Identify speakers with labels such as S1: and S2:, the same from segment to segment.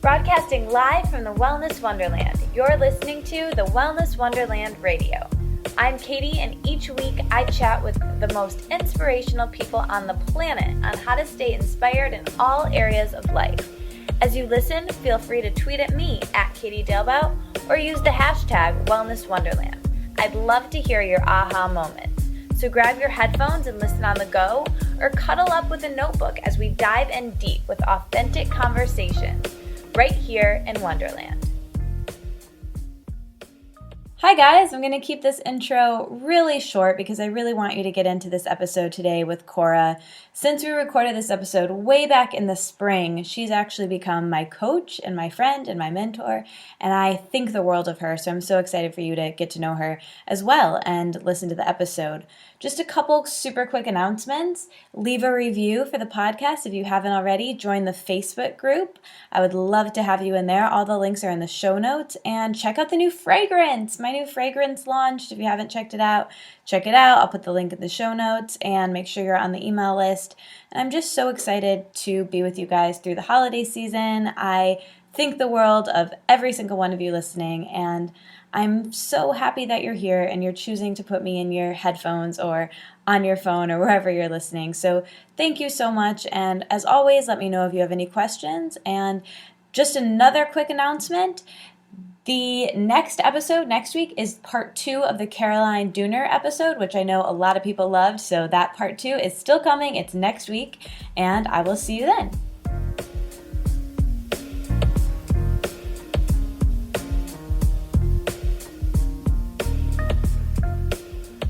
S1: Broadcasting live from the Wellness Wonderland, you're listening to the Wellness Wonderland Radio. I'm Katie, and each week I chat with the most inspirational people on the planet on how to stay inspired in all areas of life. As you listen, feel free to tweet at me at Katie Dalebout or use the hashtag Wellness Wonderland. I'd love to hear your aha moments. So grab your headphones and listen on the go, or cuddle up with a notebook as we dive in deep with authentic conversations right here in Wonderland. Hi guys, I'm going to keep this intro really short because I really want you to get into this episode today with Cora. Since we recorded this episode way back in the spring, she's actually become my coach and my friend and my mentor, and I think the world of her, so I'm so excited for you to get to know her as well and listen to the episode. Just a couple super quick announcements. Leave a review for the podcast if you haven't already. Join the Facebook group. I would love to have you in there. All the links are in the show notes. And check out the new fragrance. My new fragrance launched. If you haven't checked it out, check it out. I'll put the link in the show notes and make sure you're on the email list. And I'm just so excited to be with you guys through the holiday season. I think the world of every single one of you listening, and I'm so happy that you're here and you're choosing to put me in your headphones or on your phone or wherever you're listening. So thank you so much. And as always, let me know if you have any questions. And just another quick announcement. The next episode next week is part 2 of the Caroline Dooner episode, which I know a lot of people loved. So that part 2 is still coming. It's next week, and I will see you then.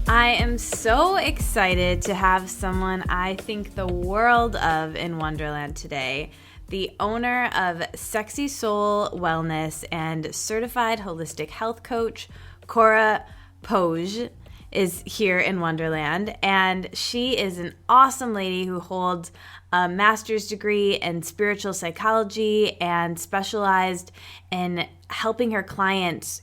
S1: I am so excited to have someone I think the world of in Wonderland today. The owner of Sexy Soul Wellness and certified holistic health coach, Cora Poage, is here in Wonderland. And she is an awesome lady who holds a master's degree in spiritual psychology and specialized in helping her clients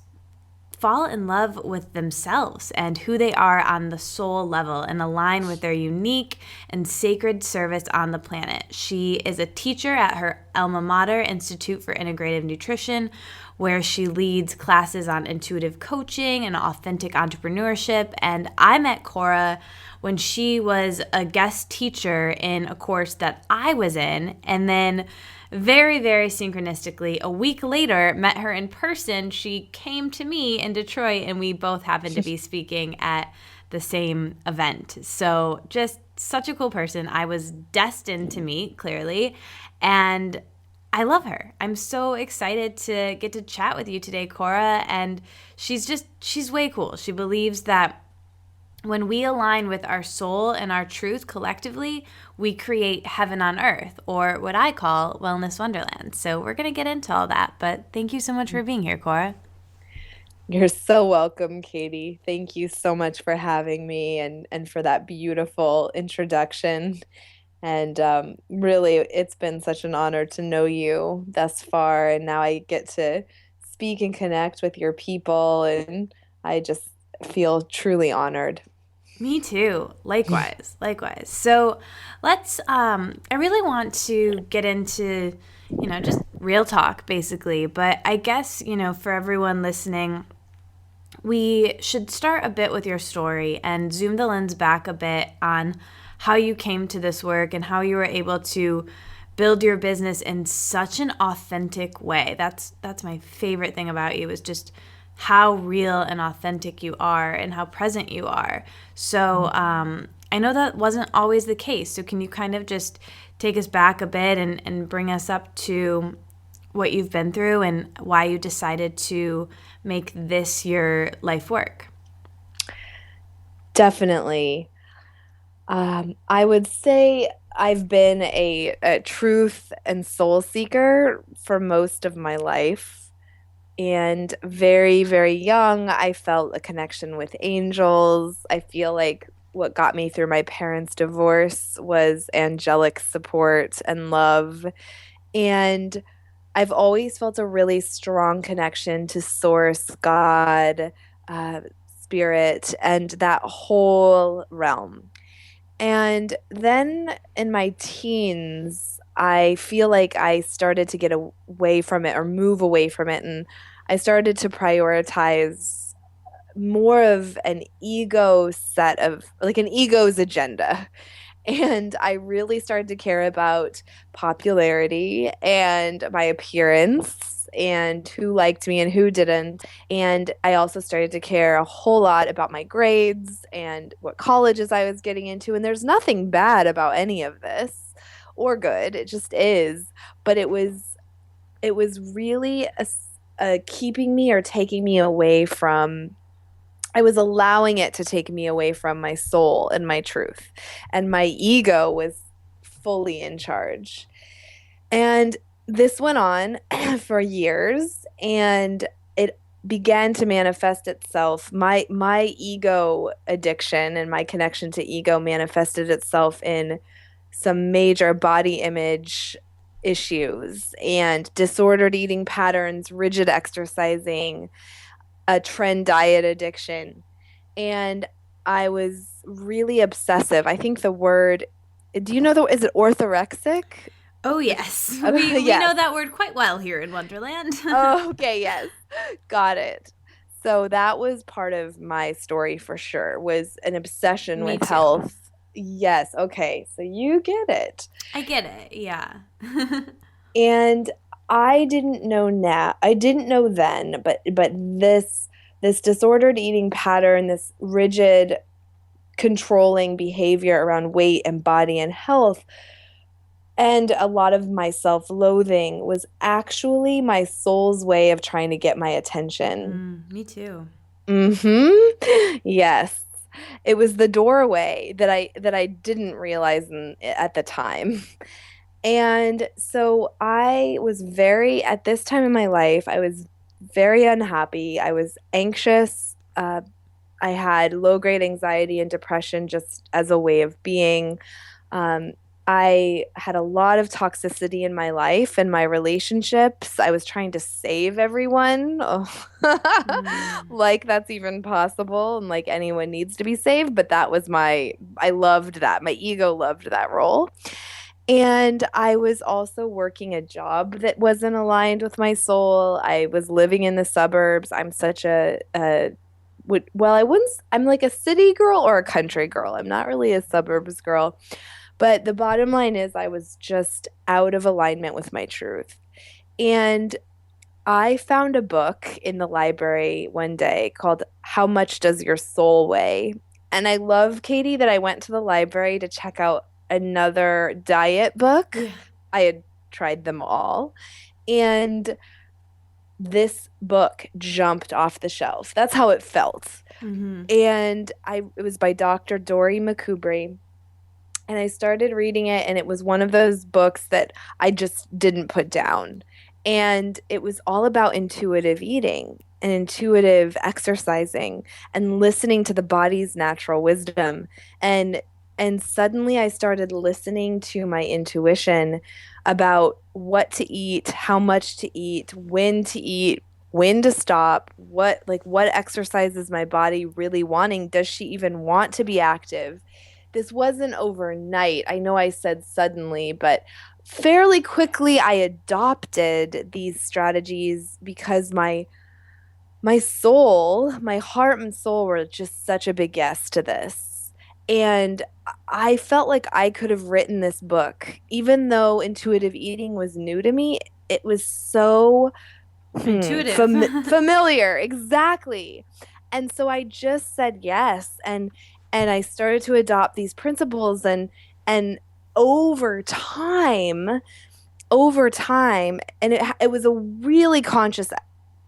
S1: fall in love with themselves and who they are on the soul level and align with their unique and sacred service on the planet. She is a teacher at her alma mater, Institute for Integrative Nutrition, where she leads classes on intuitive coaching and authentic entrepreneurship. And I met Cora when she was a guest teacher in a course that I was in, and then very, very synchronistically, a week later, met her in person. She came to me in Detroit, and we both happened to be speaking at the same event. So just such a cool person. I was destined to meet, clearly, and I love her. I'm so excited to get to chat with you today, Cora, and she's way cool. She believes that when we align with our soul and our truth collectively, we create heaven on earth, or what I call Wellness Wonderland. So we're going to get into all that, but thank you so much for being here, Cora.
S2: You're so welcome, Katie. Thank you so much for having me and for that beautiful introduction. And really, it's been such an honor to know you thus far, and now I get to speak and connect with your people, and I just feel truly honored.
S1: Me too. Likewise. So let's, I really want to get into, just real talk basically, but I guess, for everyone listening, we should start a bit with your story and zoom the lens back a bit on how you came to this work and how you were able to build your business in such an authentic way. That's my favorite thing about you, is just how real and authentic you are and how present you are. So I know that wasn't always the case. So can you kind of just take us back a bit and bring us up to what you've been through and why you decided to make this your life work?
S2: Definitely. I would say I've been a truth and soul seeker for most of my life. And very, very young, I felt a connection with angels. I feel like what got me through my parents' divorce was angelic support and love. And I've always felt a really strong connection to Source, God, Spirit, and that whole realm. And then in my teens, I feel like I started to get away from it or move away from it. And I started to prioritize more of an ego set of like an ego's agenda. And I really started to care about popularity and my appearance and who liked me and who didn't. And I also started to care a whole lot about my grades and what colleges I was getting into. And there's nothing bad about any of this or good. It just is. But it was really a keeping me or taking me away from I was allowing it to take me away from my soul and my truth. And my ego was fully in charge. And this went on for years and it began to manifest itself. My ego addiction and my connection to ego manifested itself in some major body image issues and disordered eating patterns, rigid exercising, a trend diet addiction. And I was really obsessive. I think the word, do you know is it orthorexic?
S1: Oh, yes. We know
S2: Yes.
S1: that word quite well here in Wonderland.
S2: Oh, okay, yes. Got it. So that was part of my story for sure, was an obsession
S1: Me
S2: with
S1: too.
S2: health. Yes, okay. So you get it.
S1: I get it. Yeah.
S2: And I didn't know now. I didn't know then, but this disordered eating pattern, this rigid controlling behavior around weight and body and health, and a lot of my self-loathing was actually my soul's way of trying to get my attention.
S1: Me too.
S2: Yes. It was the doorway that I didn't realize at the time. And so I was at this time in my life, I was very unhappy. I was anxious. I had low grade anxiety and depression just as a way of being. Um, I had a lot of toxicity in my life and my relationships. I was trying to save everyone. Oh,
S1: Mm.
S2: like that's even possible and like anyone needs to be saved. But I loved that. My ego loved that role. And I was also working a job that wasn't aligned with my soul. I was living in the suburbs. I'm such well, I'm like a city girl or a country girl. I'm not really a suburbs girl. But the bottom line is, I was just out of alignment with my truth. And I found a book in the library one day called How Much Does Your Soul Weigh? And I love, Katie, that I went to the library to check out another diet book.
S1: Yeah.
S2: I had tried them all. And this book jumped off the shelf. That's how it felt.
S1: Mm-hmm.
S2: And it was by Dr. Dory McCubry. And I started reading it, and it was one of those books that I just didn't put down. And it was all about intuitive eating and intuitive exercising and listening to the body's natural wisdom. And suddenly I started listening to my intuition about what to eat, how much to eat, when to stop, what exercise is my body really wanting? Does she even want to be active? This wasn't overnight. I know I said suddenly, but fairly quickly I adopted these strategies because my soul, my heart and soul were just such a big yes to this. And I felt like I could have written this book. Even though intuitive eating was new to me, it was so
S1: Intuitive.
S2: familiar. Exactly. And so I just said yes, and I started to adopt these principles, and over time, and it was a really conscious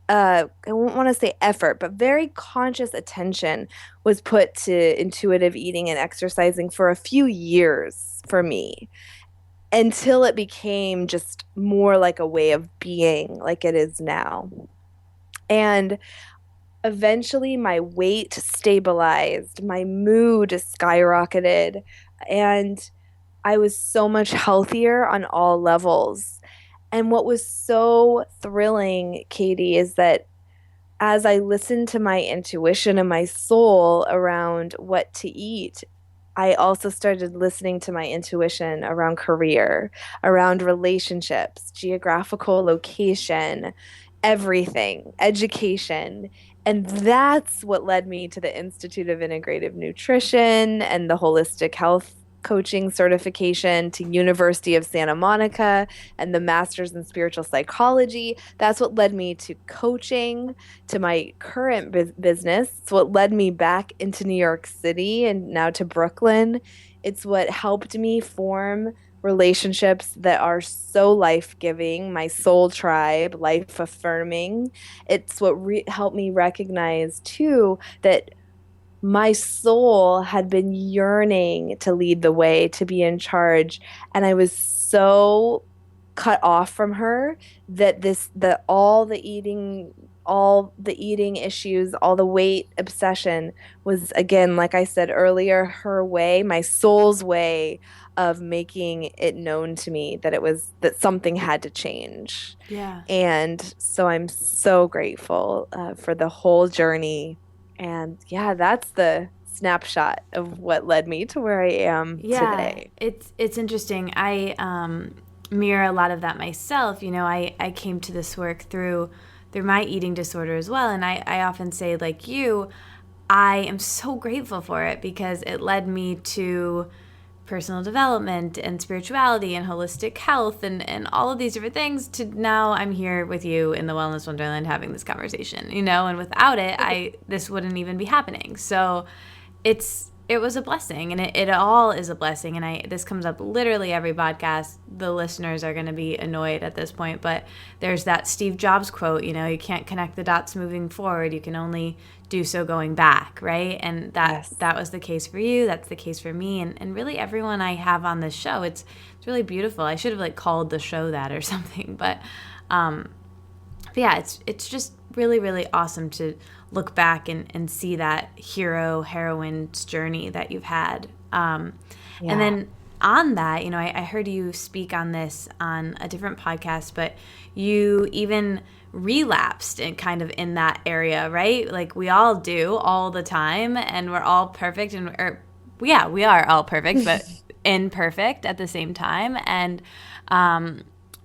S2: I won't want to say effort, but very conscious attention was put to intuitive eating and exercising for a few years for me until it became just more like a way of being like it is now. And eventually my weight stabilized, my mood skyrocketed, and I was so much healthier on all levels. And what was so thrilling, Katie, is that as I listened to my intuition and my soul around what to eat, I also started listening to my intuition around career, around relationships, geographical location, everything, education. And that's what led me to the Institute of Integrative Nutrition and the Holistic Health Coaching certification, to University of Santa Monica and the Master's in Spiritual Psychology. That's what led me to coaching, to my current business. It's what led me back into New York City and now to Brooklyn. It's what helped me form relationships that are so life-giving, my soul tribe, life affirming. It's what helped me recognize too that my soul had been yearning to lead the way, to be in charge. And I was so cut off from her that all the eating issues, all the weight obsession was, again, like I said earlier, her way, my soul's way of making it known to me that that something had to change.
S1: Yeah.
S2: And so I'm so grateful for the whole journey. And yeah, that's the snapshot of what led me to where I am
S1: Yeah,
S2: today.
S1: it's interesting. I mirror a lot of that myself. I came to this work through my eating disorder as well, and I often say, like you, I am so grateful for it because it led me to personal development and spirituality and holistic health and all of these different things, to now I'm here with you in the Wellness Wonderland having this conversation, and without it, this wouldn't even be happening. So it was a blessing, and it all is a blessing. And this comes up literally every podcast. The listeners are going to be annoyed at this point, but there's that Steve Jobs quote, you can't connect the dots moving forward. You can only do so going back, right? And
S2: Yes.
S1: that was the case for you. That's the case for me, and really everyone I have on this show. It's really beautiful. I should have called the show that or something, but yeah, it's just really, really awesome to look back and see that heroine's journey that you've had. And then on that, I heard you speak on this on a different podcast, but you even relapsed in kind of in that area, right? Like we all do all the time, and we're all perfect, we are all perfect, but imperfect at the same time. And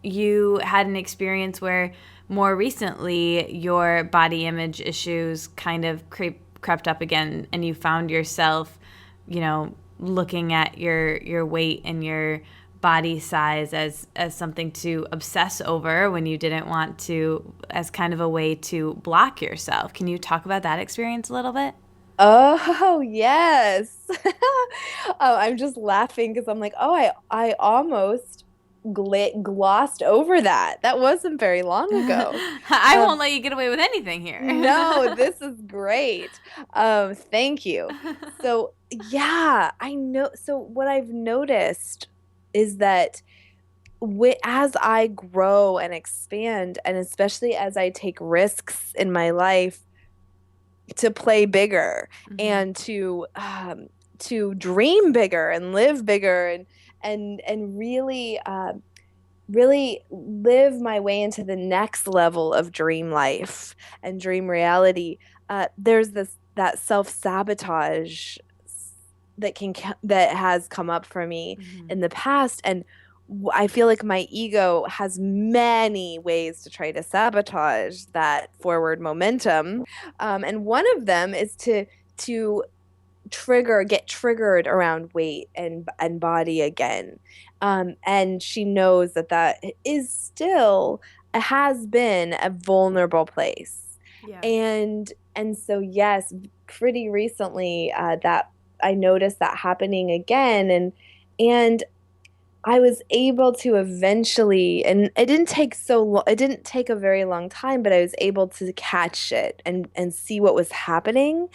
S1: you had an experience where more recently your body image issues kind of crept up again, and you found yourself, looking at your weight and your body size as something to obsess over when you didn't want to, as kind of a way to block yourself. Can you talk about that experience a little bit?
S2: Oh, yes. I'm just laughing because I'm like, oh, I almost glossed over that. That wasn't very long ago.
S1: I
S2: Um,
S1: won't let you get away with anything here.
S2: no, this is great. Thank you. So, yeah, I know. So, what I've noticed is that as I grow and expand, and especially as I take risks in my life, to play bigger and to dream bigger and live bigger and really live my way into the next level of dream life and dream reality. There's that self-sabotage that has come up for me in the past, and I feel like my ego has many ways to try to sabotage that forward momentum. And one of them is to get triggered around weight and body again. And she knows that is still, has been a vulnerable place.
S1: Yeah.
S2: And so yes, pretty recently that I noticed that happening again, and I was able to eventually, and it didn't take so long, it didn't take a very long time, but I was able to catch it and see what was happening,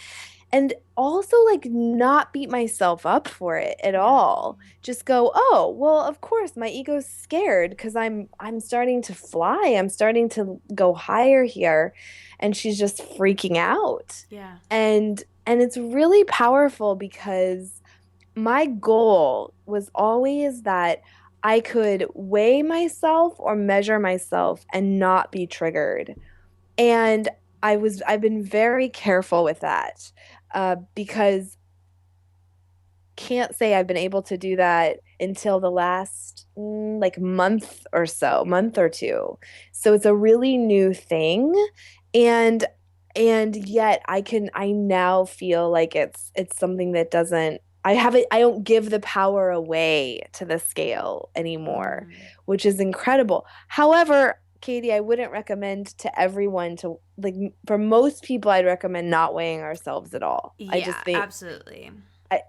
S2: and also not beat myself up for it at all. Just go, oh, well, of course my ego's scared because I'm starting to fly. I'm starting to go higher here, and she's just freaking out.
S1: Yeah.
S2: And it's really powerful because my goal was always that I could weigh myself or measure myself and not be triggered. And I've been very careful with that because can't say I've been able to do that until the last like month or two. So it's a really new thing. And yet I now feel like it's something that doesn't I don't give the power away to the scale anymore,
S1: Mm.
S2: which is incredible. However, Katie, I wouldn't recommend to everyone to like for most people I'd recommend not weighing ourselves at all. I just
S1: Yeah,
S2: think
S1: absolutely.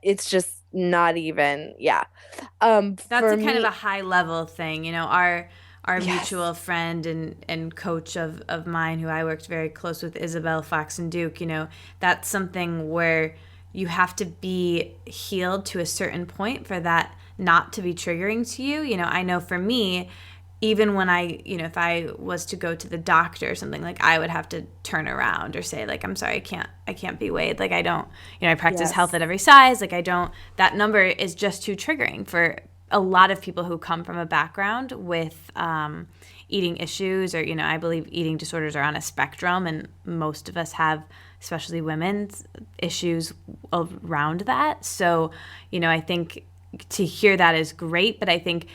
S2: it's just not even, yeah.
S1: That's
S2: For
S1: a kind of a
S2: me,
S1: high level thing. Our
S2: yes.
S1: mutual friend and coach of mine who I worked very close with, Isabel Fox and Duke, that's something where you have to be healed to a certain point for that not to be triggering to you. I know for me, even when if I was to go to the doctor or something, like I would have to turn around or say like, I'm sorry, I can't be weighed. Like I don't, I practice health
S2: Yes.
S1: at every size. Like I don't, that number is just too triggering for a lot of people who come from a background with eating issues or, I believe eating disorders are on a spectrum and most of us have, especially women's issues around that. So, I think to hear that is great, but I think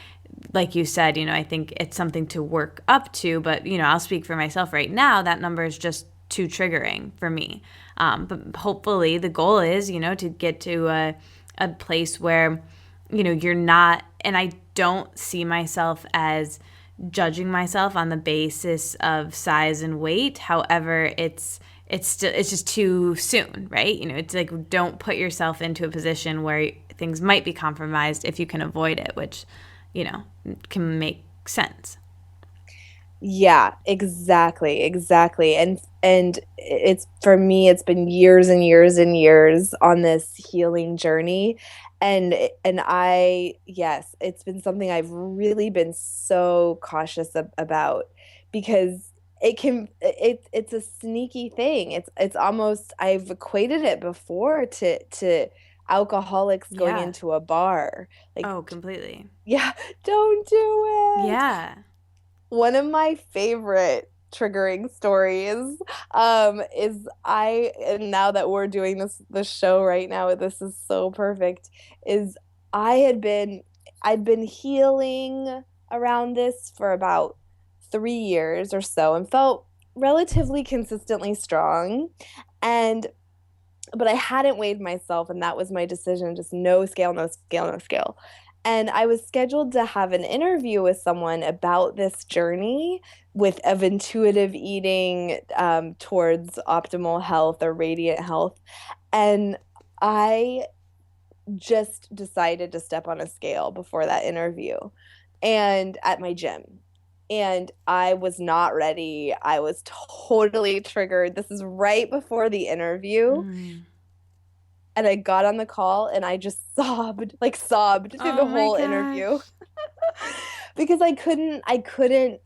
S1: like you said, I think it's something to work up to, but, I'll speak for myself right now. That number is just too triggering for me. But hopefully the goal is, to get to a place where, you're not, and I don't see myself as judging myself on the basis of size and weight. However, it's just too soon, right? It's like don't put yourself into a position where things might be compromised if you can avoid it, which you know can make sense.
S2: Yeah, exactly, exactly. And it's for me, it's been years and years and years on this healing journey. Yes, it's been something I've really been so cautious about because it's a sneaky thing. It's almost I've equated it before to alcoholics going
S1: Yeah.
S2: into a bar. Like,
S1: Oh, completely.
S2: yeah, don't do it.
S1: Yeah.
S2: One of my favorite triggering stories is I and now that we're doing this show right now, this is so perfect, is I had been I'd been healing around this for about 3 years or so and felt relatively consistently strong. And but I hadn't weighed myself, and that was my decision, just no scale, no scale, no scale. And I was scheduled to have an interview with someone about this journey of intuitive eating towards optimal health or radiant health. And I just decided to step on a scale before that interview and at my gym. And I was not ready. I was totally triggered. This is right before the interview,
S1: Mm.
S2: and I got on the call and I just sobbed through
S1: Oh
S2: the
S1: my
S2: whole interview
S1: gosh.
S2: because I couldn't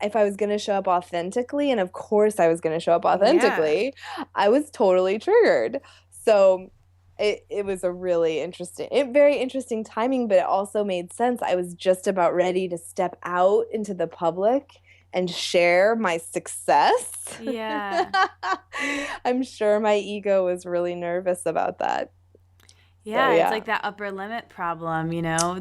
S2: if I was going to show up authentically, and of course I was going to show up
S1: Yeah.
S2: authentically. I was totally triggered. So it was a really very interesting timing, but it also made sense. I was just about ready to step out into the public and share my success.
S1: Yeah.
S2: I'm sure my ego was really nervous about that. So
S1: Yeah, it's
S2: yeah.
S1: like that upper limit problem,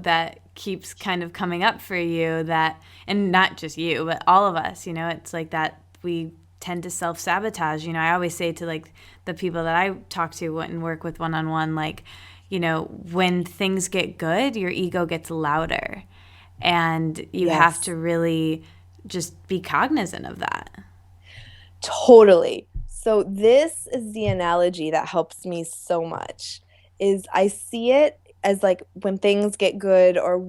S1: that keeps kind of coming up for you that, and not just you, but all of us, it's like that we tend to self-sabotage. I always say to like the people that I talk to and work with one-on-one, like, when things get good, your ego gets louder and you have
S2: Yes,
S1: to really just be cognizant of that.
S2: totally. So this is the analogy that helps me so much is I see it as like when things get good or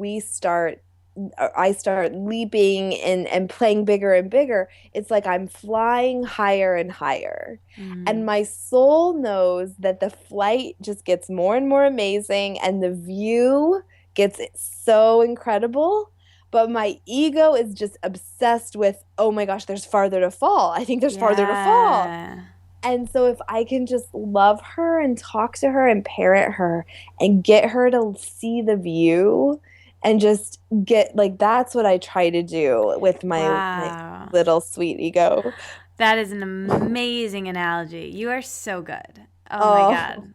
S2: I start leaping and playing bigger and bigger, it's like I'm flying higher and higher. And
S1: Mm.
S2: my soul knows that the flight just gets more and more amazing and the view gets so incredible. But my ego is just obsessed with, oh my gosh, there's farther to fall. I think there's farther to fall.
S1: Yeah.
S2: And so if I can just love her and talk to her and parent her and get her to see the view and just get like that's what I try to do with my
S1: Wow.
S2: little sweet ego.
S1: That is an amazing analogy. You are so good. Oh my
S2: Oh,
S1: God.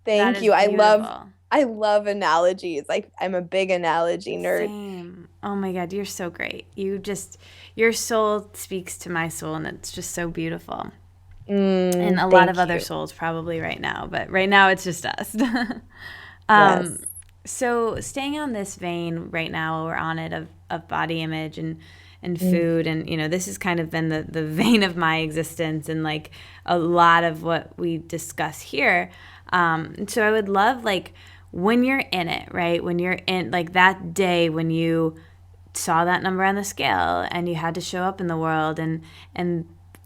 S1: That
S2: thank
S1: is
S2: you.
S1: beautiful.
S2: I love analogies. I'm a big analogy nerd.
S1: Same. Oh my God, you're so great. Your soul speaks to my soul, and it's just so beautiful. And a lot of
S2: Thank
S1: other
S2: you.
S1: souls probably right now, but right now it's just us.
S2: Yes.
S1: So staying on this vein right now, we're on it of body image and
S2: Mm,
S1: food, and this has kind of been the vein of my existence and like a lot of what we discuss here. So I would love like when you're in it, right? When you're in like that day when you saw that number on the scale and you had to show up in the world, and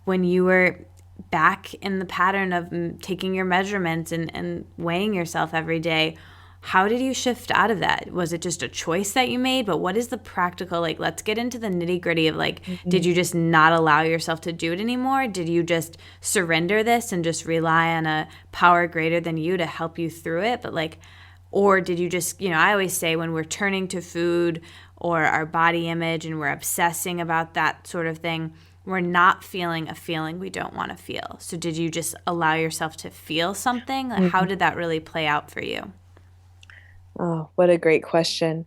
S1: when you were back in the pattern of taking your measurements and weighing yourself every day, how did you shift out of that? Was it just a choice that you made? But what is the practical, like, let's get into the nitty gritty of like, did
S2: mhm,
S1: you just not allow yourself to do it anymore? Did you just surrender this and just rely on a power greater than you to help you through it? But like, or did you just, I always say when we're turning to food or our body image and we're obsessing about that sort of thing, we're not feeling a feeling we don't want to feel. So did you just allow yourself to feel something? Like, how
S2: mhm.
S1: did that really play out for you?
S2: Oh, what a great question.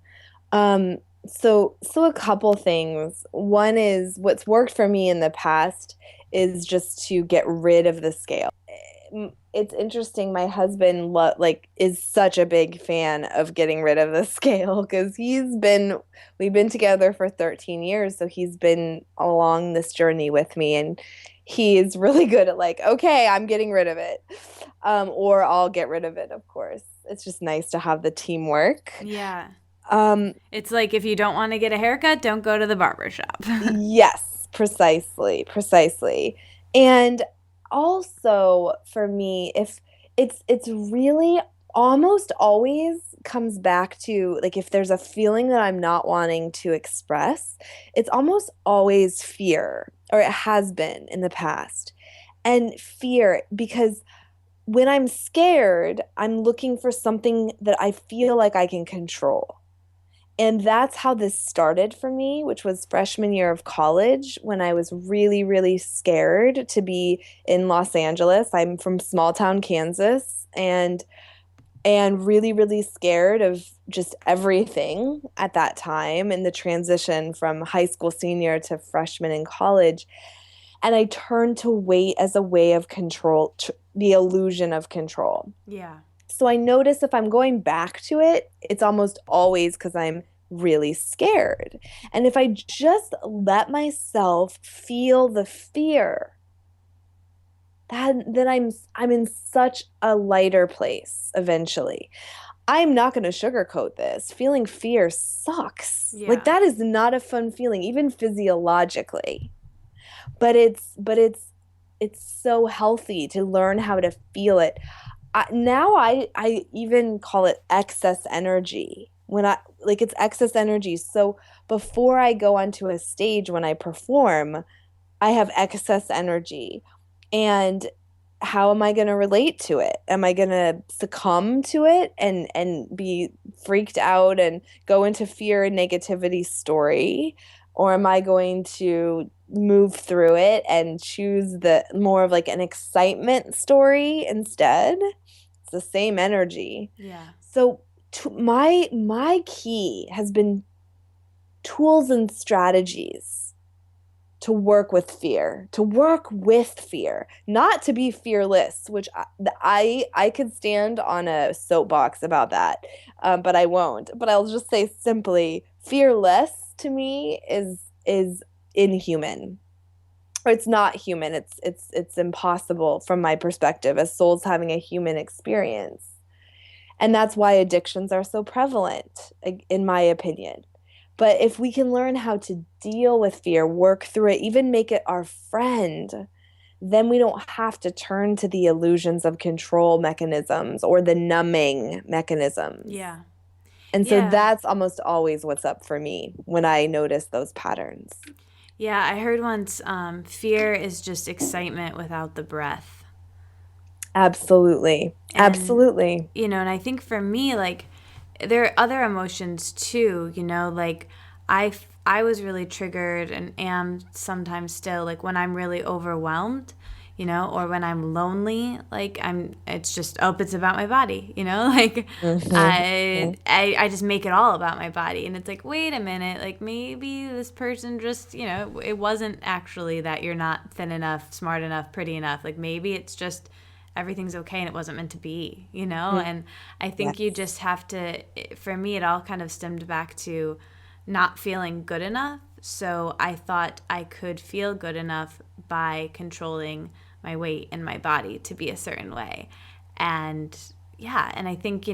S2: So a couple things. One is what's worked for me in the past is just to get rid of the scale. It's interesting. My husband is such a big fan of getting rid of the scale because we've been together for 13 years, so he's been along this journey with me, and he's really good at like, okay, I'm getting rid of it, or I'll get rid of it. Of course, it's just nice to have the teamwork.
S1: Yeah.
S2: Um,
S1: It's like if you don't want to get a haircut, don't go to the barber shop.
S2: Yes, precisely, precisely. And also for me, if it's really almost always comes back to like if there's a feeling that I'm not wanting to express, it's almost always fear, or it has been in the past. And fear because when I'm scared, I'm looking for something that I feel like I can control. And that's how this started for me, which was freshman year of college when I was really, really scared to be in Los Angeles. I'm from small town Kansas and really, really scared of just everything at that time in the transition from high school senior to freshman in college. And I turned to weight as a way of control, the illusion of control.
S1: Yeah.
S2: So I notice if I'm going back to it, it's almost always because I'm really scared. And if I just let myself feel the fear, then I'm in such a lighter place eventually. I'm not going to sugarcoat this. Feeling fear sucks. Like
S1: Yeah.
S2: that is not a fun feeling, even physiologically. But it's so healthy to learn how to feel it. Now I even call it excess energy when I like it's excess energy. So before I go onto a stage when I perform, I have excess energy. And how am I going to relate to it? Am I going to succumb to it and be freaked out and go into fear and negativity story? Or am I going to move through it and choose the more of like an excitement story instead? It's the same energy.
S1: Yeah.
S2: So my key has been tools and strategies to work with fear, not to be fearless, which I could stand on a soapbox about that, but I won't. But I'll just say simply, fearless to me is inhuman. Or it's not human. It's impossible from my perspective as souls having a human experience. And that's why addictions are so prevalent, in my opinion. But if we can learn how to deal with fear, work through it, even make it our friend, then we don't have to turn to the illusions of control mechanisms or the numbing mechanisms.
S1: Yeah.
S2: And so
S1: Yeah.
S2: that's almost always what's up for me when I notice those patterns.
S1: Yeah. I heard once fear is just excitement without the breath.
S2: Absolutely.
S1: And,
S2: Absolutely.
S1: and I think for me, like, there are other emotions too, like I was really triggered and am sometimes still, like when I'm really overwhelmed, or when I'm lonely, like it's just, oh, it's about my body, like
S2: Hmm.
S1: I just make it all about my body. And it's like, wait a minute, like maybe this person just, it wasn't actually that you're not thin enough, smart enough, pretty enough. Like maybe it's just everything's okay and it wasn't meant to be. And I think you
S2: Yes.
S1: just have to, for me, it all kind of stemmed back to not feeling good enough. So I thought I could feel good enough by controlling my weight and my body to be a certain way. And yeah, and I think,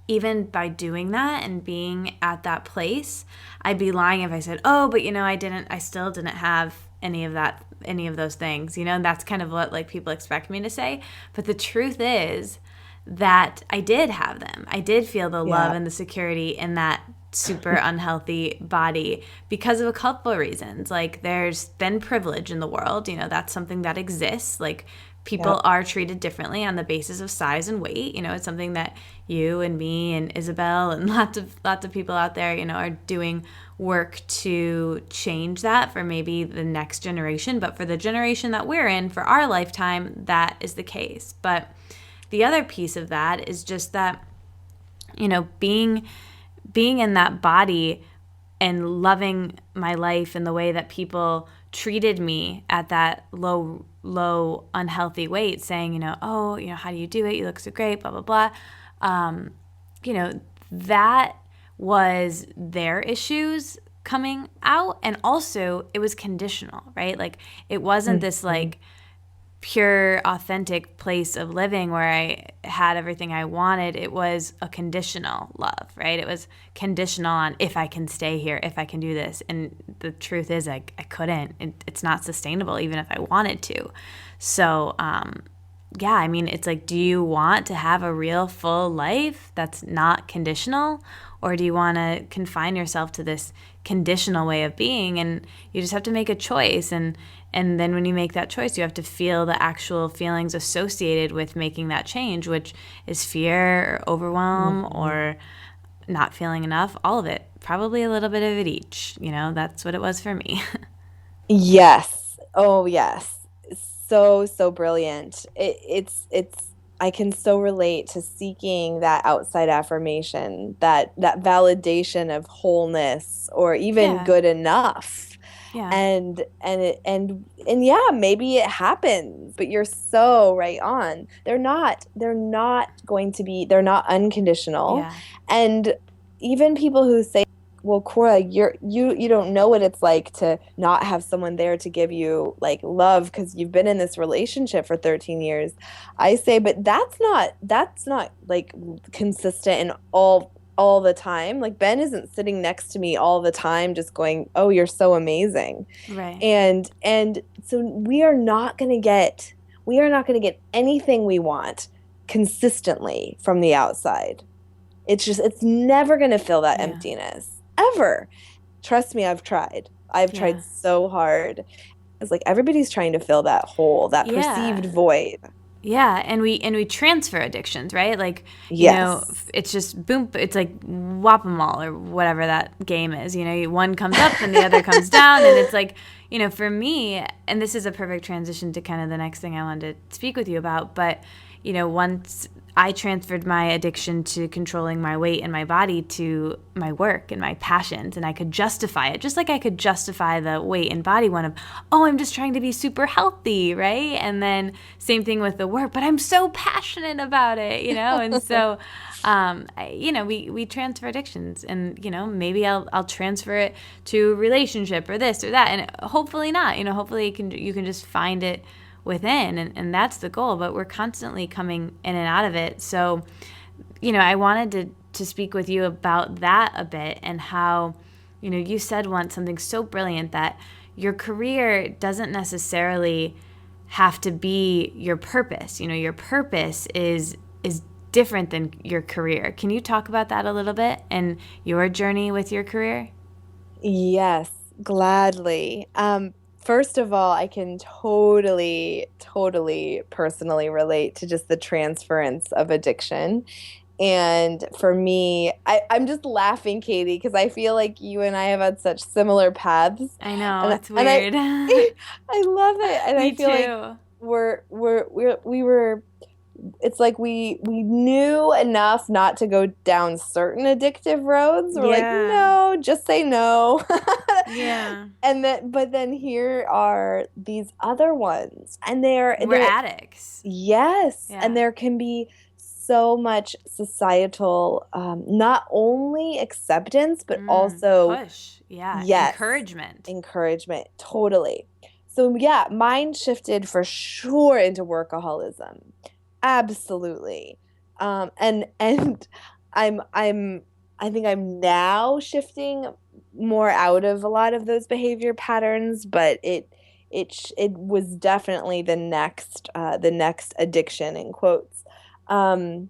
S1: even by doing that and being at that place, I'd be lying if I said, "Oh, but I still didn't have any of that, any of those things." And that's kind of what like people expect me to say. But the truth is that I did have them. I did feel the love
S2: Yeah.
S1: and the security in that super unhealthy body because of a couple of reasons. Like there's been privilege in the world, that's something that exists. Like
S2: Yeah.
S1: people are treated differently on the basis of size and weight. It's something that you and me and Isabel and lots of people out there, are doing work to change that for maybe the next generation. But for the generation that we're in, for our lifetime, that is the case. But the other piece of that is just that, being in that body and loving my life in the way that people treated me at that low unhealthy weight, saying, oh, how do you do it, you look so great, blah blah blah. um, that was their issues coming out, and also it was conditional, right? Like it wasn't this
S2: Hmm.
S1: like pure authentic place of living where I had everything I wanted. It was a conditional love, right? It was conditional on if I can stay here, if I can do this. And the truth is I couldn't. It's not sustainable even if I wanted to. So yeah, I mean, it's like, do you want to have a real full life that's not conditional? Or do you want to confine yourself to this conditional way of being? And you just have to make a choice. And then when you make that choice, you have to feel the actual feelings associated with making that change, which is fear or overwhelm
S2: Hmm.
S1: or not feeling enough, all of it. Probably a little bit of it each. That's what it was for me.
S2: Yes. Oh, yes. So, so brilliant. I can so relate to seeking that outside affirmation, that validation of wholeness or even
S1: Yeah.
S2: good enough.
S1: Yeah.
S2: And yeah, maybe it happens, but you're so right on. They're not going to be, they're not unconditional.
S1: Yeah.
S2: And even people who say, well, Cora, you don't know what it's like to not have someone there to give you like love because you've been in this relationship for 13 years. I say, but that's not like consistent in all the time. Like Ben isn't sitting next to me all the time just going, "Oh, you're so amazing."
S1: Right.
S2: And so we are not going to get anything we want consistently from the outside. It's never going to fill that
S1: Yeah.
S2: emptiness ever. Trust me, I've tried. I've
S1: Yeah.
S2: tried so hard. It's like everybody's trying to fill that hole, that
S1: Yeah.
S2: perceived void.
S1: Yeah, and we transfer addictions, right? Like,
S2: Yes.
S1: it's just boom, it's like whack-a-mole or whatever that game is. One comes up and the other comes down, and it's like, for me, and this is a perfect transition to kind of the next thing I wanted to speak with you about, but once I transferred my addiction to controlling my weight and my body to my work and my passions, and I could justify it, just like I could justify the weight and body one of, oh, I'm just trying to be super healthy, right? And then same thing with the work, but I'm so passionate about it. And so, we transfer addictions, and maybe I'll transfer it to a relationship or this or that, and hopefully not. Hopefully you can just find it within, and that's the goal. But we're constantly coming in and out of it. So, I wanted to speak with you about that a bit, and how, you said once something so brilliant, that your career doesn't necessarily have to be your purpose. Your purpose is different than your career. Can you talk about that a little bit and your journey with your career?
S2: Yes, gladly. First of all, I can totally, totally personally relate to just the transference of addiction. And for me, I'm just laughing, Katie, because I feel like you and I have had such similar paths,
S1: I know,
S2: and
S1: it's
S2: and I
S1: weird.
S2: I love it, and I
S1: Me
S2: feel like
S1: too.
S2: we were. It's like we knew enough not to go down certain addictive roads. We're like,
S1: Yeah.
S2: no, just say no.
S1: Yeah.
S2: And then, but then here are these other ones, and
S1: We're
S2: they're
S1: addicts.
S2: yes, and
S1: Yeah.
S2: there can be so much societal, not only acceptance, but also,
S1: Push. Yeah.
S2: yes,
S1: Encouragement.
S2: encouragement. Totally. So, yeah, mine shifted for sure into workaholism. Absolutely. And I'm I think I'm now shifting more out of a lot of those behavior patterns, but it was definitely the next addiction in quotes. Um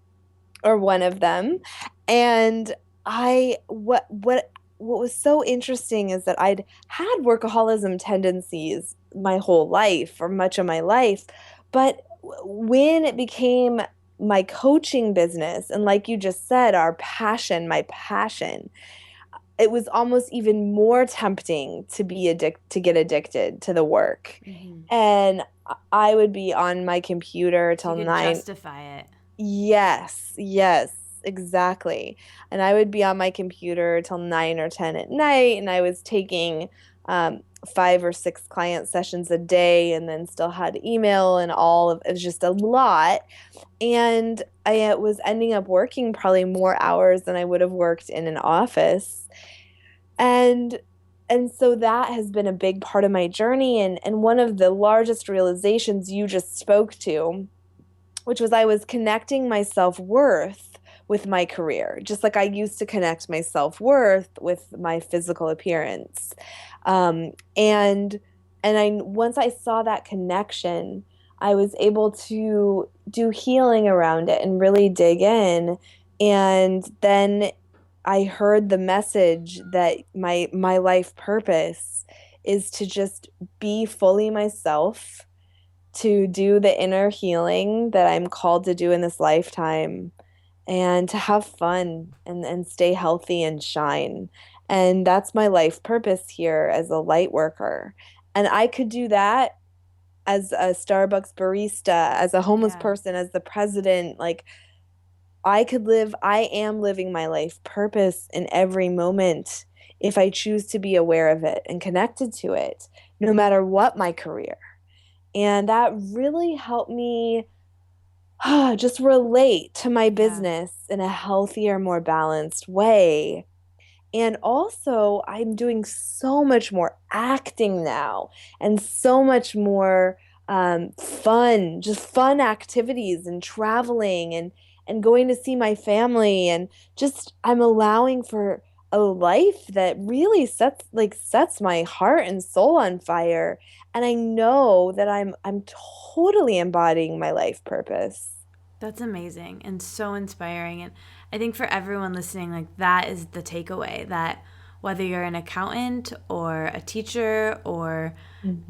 S2: or one of them. And I what was so interesting is that I'd had workaholism tendencies my whole life or much of my life, but when it became my coaching business and like you just said, my passion, it was almost even more tempting to to get addicted to the work. And I would be on my computer
S1: So you
S2: till
S1: could
S2: 9.
S1: justify it.
S2: Yes, yes, exactly. And I would be on my computer till 9 or 10 at night, and I was taking 5 or 6 client sessions a day, and then still had email and all of it was just a lot. And I was ending up working probably more hours than I would have worked in an office. And and so that has been a big part of my journey, and one of the largest realizations you just spoke to, which was I was connecting my self-worth with my career, just like I used to connect my self-worth with my physical appearance. And I once I saw that connection, I was able to do healing around it and really dig in. And then I heard the message that my life purpose is to just be fully myself, to do the inner healing that I'm called to do in this lifetime, and to have fun and stay healthy and shine. And that's my life purpose here as a light worker. And I could do that as a Starbucks barista, as a homeless
S1: Yeah.
S2: person, as the president. Like I am living my life purpose in every moment if I choose to be aware of it and connected to it, no matter what my career. And that really helped me just relate to my
S1: Yeah.
S2: business in a healthier, more balanced way. And also, I'm doing so much more acting now and so much more fun, just fun activities and traveling and going to see my family, and just I'm allowing for a life that really sets my heart and soul on fire. And I know that I'm totally embodying my life purpose.
S1: That's amazing and so inspiring. And I think for everyone listening, like that is the takeaway, that whether you're an accountant or a teacher or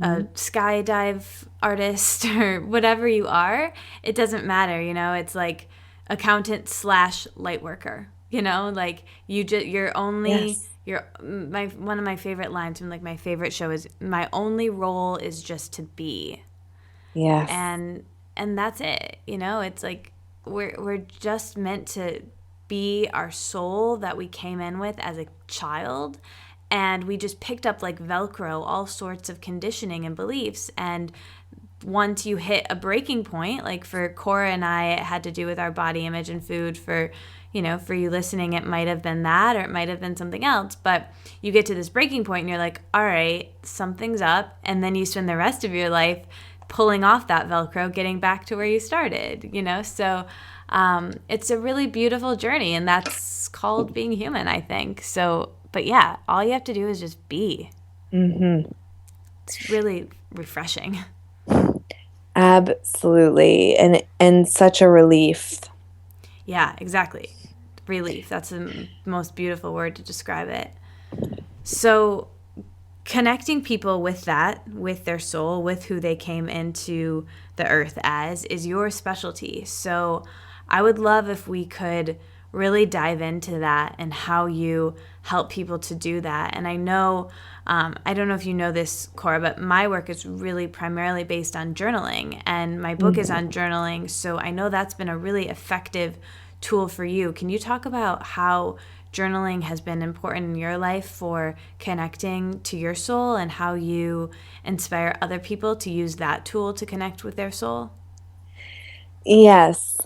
S1: a
S2: Hmm.
S1: skydive artist or whatever you are, it doesn't matter. It's like accountant slash light worker. Like you're only
S2: Yes.
S1: you're my one of my favorite lines from like my favorite show is my only role is just to be,
S2: Yes.
S1: and that's it. It's like we're just meant to be our soul that we came in with as a child, and we just picked up like velcro all sorts of conditioning and beliefs. And once you hit a breaking point, like for Cora and I, it had to do with our body image and food. For you listening, it might have been that, or it might have been something else. But you get to this breaking point and you're like, all right, something's up. And then you spend the rest of your life pulling off that Velcro, getting back to where you started. So it's a really beautiful journey, and that's called being human, I think. So, but yeah, all you have to do is just be.
S2: Hmm.
S1: It's really refreshing.
S2: Absolutely. And such a relief.
S1: Yeah, exactly. Relief. That's the most beautiful word to describe it. So, connecting people with that, with their soul, with who they came into the earth as, is your specialty. So, I would love if we could really dive into that and how you help people to do that. And I know, I don't know if you know this, Cora, but my work is really primarily based on journaling, and my book is on journaling. So I know that's been a really effective tool for you. Can you talk about how journaling has been important in your life for connecting to your soul, and how you inspire other people to use that tool to connect with their soul?
S2: Yes.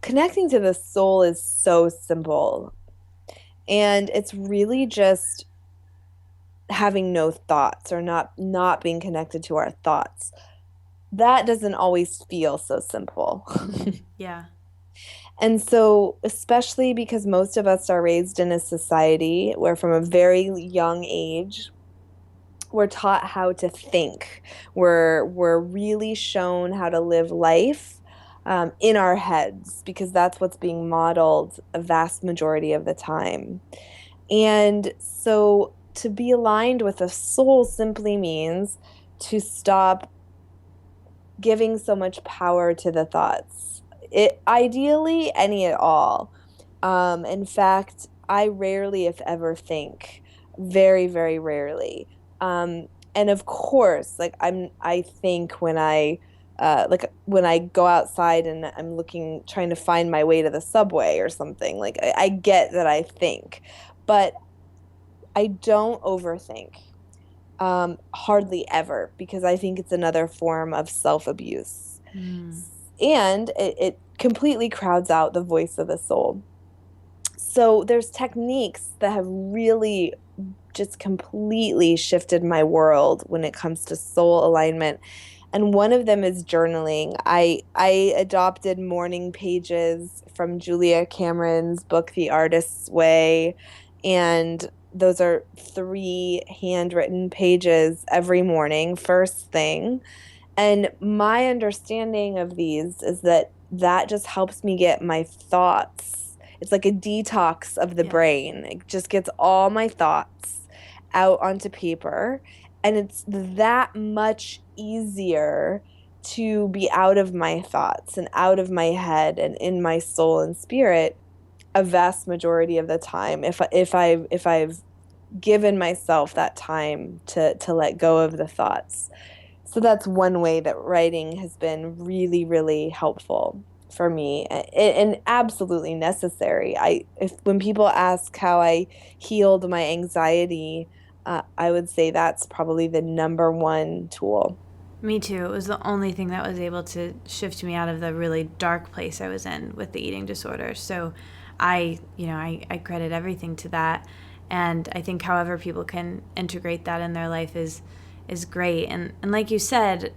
S2: Connecting to the soul is so simple. And it's really just having no thoughts, or not being connected to our thoughts. That doesn't always feel so simple.
S1: Yeah.
S2: And so, especially because most of us are raised in a society where from a very young age, we're taught how to think. We're really shown how to live life in our heads, because that's what's being modeled a vast majority of the time. And so to be aligned with the soul simply means to stop giving so much power to the thoughts. It ideally any at all. In fact, I rarely, if ever, think. Very, very rarely. And of course, I think when when I go outside and I'm trying to find my way to the subway or something. Like I get that I think, but I don't overthink. Hardly ever, because I think it's another form of self-abuse. And it completely crowds out the voice of the soul. So there's techniques that have really just completely shifted my world when it comes to soul alignment. And one of them is journaling. I adopted morning pages from Julia Cameron's book, The Artist's Way. And those are 3 handwritten pages every morning, first thing. And my understanding of these is that just helps me get my thoughts. It's like a detox of the
S1: Yeah.
S2: brain. It just gets all my thoughts out onto paper. And it's that much easier to be out of my thoughts and out of my head and in my soul and spirit a vast majority of the time, if I've given myself that time to let go of the thoughts. So that's one way that writing has been really, really helpful for me, and absolutely necessary. If when people ask how I healed my anxiety, I would say that's probably the number one tool.
S1: Me too. It was the only thing that was able to shift me out of the really dark place I was in with the eating disorder. So I credit everything to that. And I think however people can integrate that in their life is great. And like you said,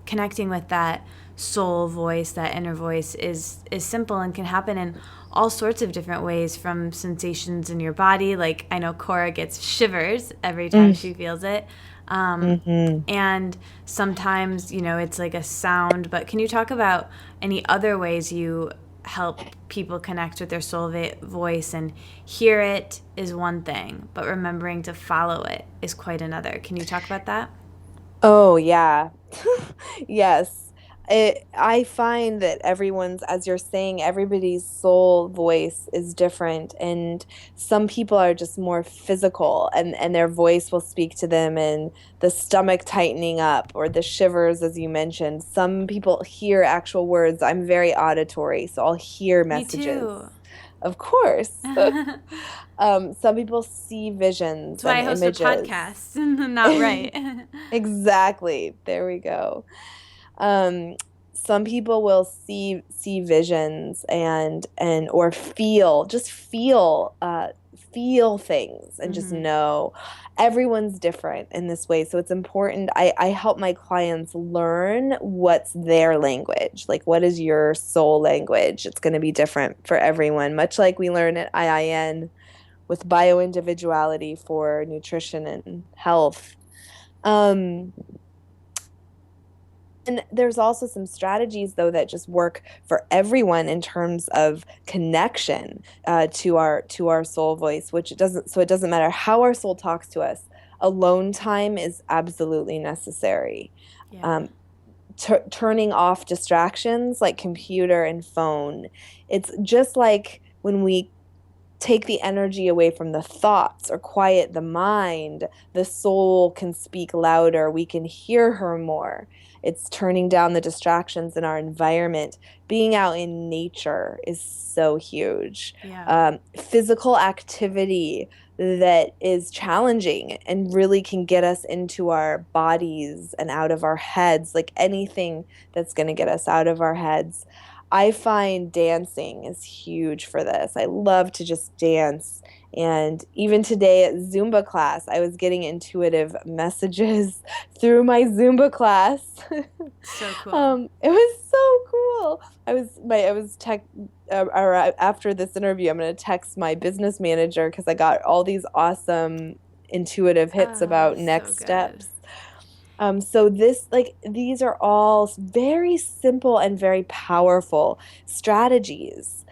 S1: connecting with that soul voice, that inner voice is simple and can happen in all sorts of different ways, from sensations in your body. Like I know Cora gets shivers every time she feels it.
S2: Mm-hmm.
S1: And sometimes, it's like a sound, but can you talk about any other ways you help people connect with their soul voice? And hear it is one thing, but remembering to follow it is quite another. Can you talk about that?
S2: Oh, yeah. Yes. I find that as you're saying, everybody's soul voice is different. And some people are just more physical, and their voice will speak to them, and the stomach tightening up or the shivers, as you mentioned. Some people hear actual words. I'm very auditory, so I'll hear
S1: Me
S2: messages.
S1: too.
S2: Of course.
S1: That's
S2: Some people see visions
S1: why
S2: and
S1: I host a
S2: images.
S1: podcast. Not right.
S2: Exactly. There we go. Um, some people will see visions and or feel things and just know. Everyone's different in this way, so it's important. I help my clients learn what's their language. Like, what is your soul language? It's going to be different for everyone, much like we learn at IIN with bioindividuality for nutrition and health. Um, And there's also some strategies, though, that just work for everyone in terms of connection to our soul voice, which it doesn't matter how our soul talks to us. Alone time is absolutely necessary.
S1: Yeah.
S2: Um, turning off distractions like computer and phone. It's just like when we take the energy away from the thoughts or quiet the mind, the soul can speak louder. We can hear her more. It's turning down the distractions in our environment. Being out in nature is so huge.
S1: Yeah.
S2: Physical activity that is challenging and really can get us into our bodies and out of our heads, like anything that's going to get us out of our heads. I find dancing is huge for this. I love to just dance. And even today at Zumba class, I was getting intuitive messages through my Zumba class.
S1: So cool.
S2: It was so cool. I was tech or after this interview, I'm going to text my business manager because I got all these awesome intuitive hits
S1: Oh,
S2: about
S1: so
S2: next
S1: good.
S2: steps. So these are all very simple and very powerful strategies.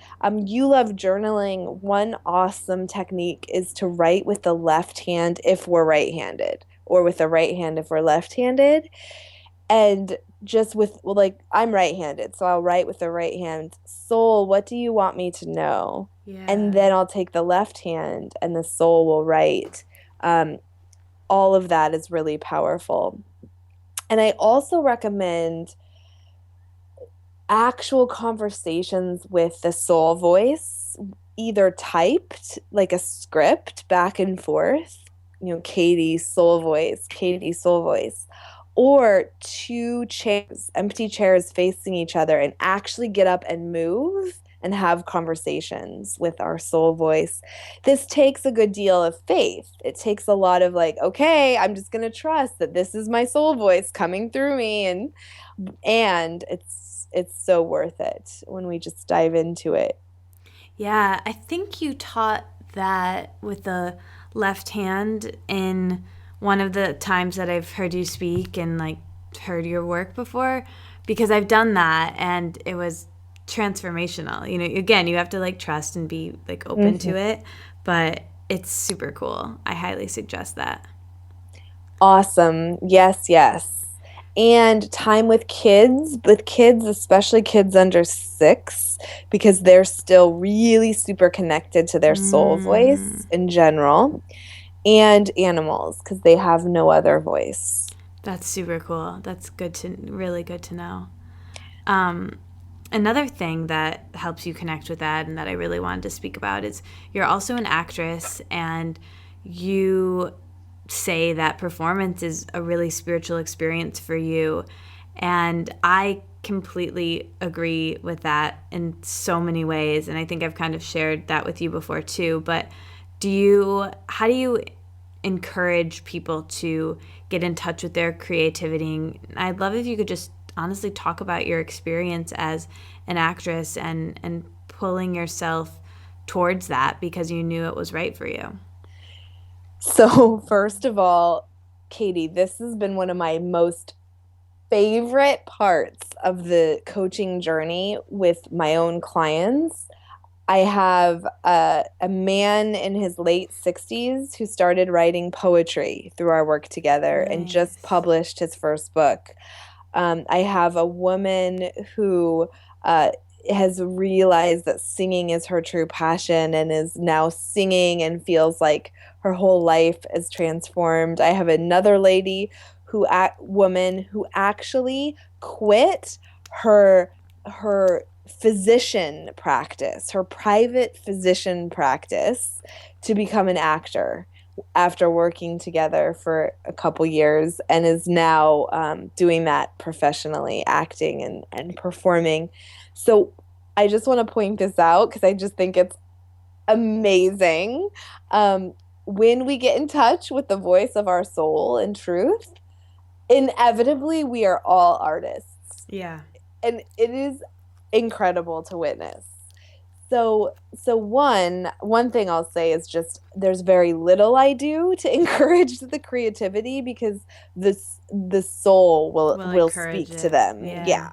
S2: You love journaling. One awesome technique is to write with the left hand if we're right-handed, or with the right hand if we're left-handed. And just with, well, like I'm right-handed, so I'll write with the right hand. Soul, what do you want me to know? And
S1: Yeah.
S2: then I'll take the left hand and the soul will write. Um, all of that is really powerful. And I also recommend actual conversations with the soul voice, either typed like a script back and forth, Katie, soul voice, or two chairs, empty chairs facing each other, and actually get up and move and have conversations with our soul voice. This takes a good deal of faith. It takes a lot of like, okay, I'm just going to trust that this is my soul voice coming through me, and it's so worth it when we just dive into it.
S1: Yeah, I think you taught that with the left hand in one of the times that I've heard you speak and like heard your work before, because I've done that and it was transformational. Again, you have to like trust and be like open
S2: Mm-hmm.
S1: to it, but it's super cool. I highly suggest that.
S2: Awesome. Yes, yes. And time with kids, especially kids under 6, because they're still really super connected to their soul
S1: Mm,
S2: voice in general, and animals, because they have no other voice.
S1: that's super cool. That's really good to know. Um, Another thing that helps you connect with that and that I really wanted to speak about is you're also an actress, and you say that performance is a really spiritual experience for you. And I completely agree with that in so many ways. And I think I've kind of shared that with you before too. But how do you encourage people to get in touch with their creativity? I'd love if you could just honestly talk about your experience as an actress and pulling yourself towards that because you knew it was right for you.
S2: So, first of all, Katie, this has been one of my most favorite parts of the coaching journey with my own clients. I have a man in his late 60s who started writing poetry through our work together and just
S1: Nice.
S2: published his first book. I have a woman who has realized that singing is her true passion and is now singing and feels like her whole life is transformed. I have another lady woman who actually quit her physician practice, her private physician practice, to become an actor after working together for a couple years, and is now doing that professionally, acting and performing. So I just want to point this out because I just think it's amazing. Um, when we get in touch with the voice of our soul and truth, inevitably we are all artists.
S1: Yeah.
S2: And it is incredible to witness. So one thing I'll say is just there's very little I do to encourage the creativity because the soul
S1: Will
S2: will
S1: encourage
S2: speak to
S1: it.
S2: them.
S1: Yeah.
S2: Yeah.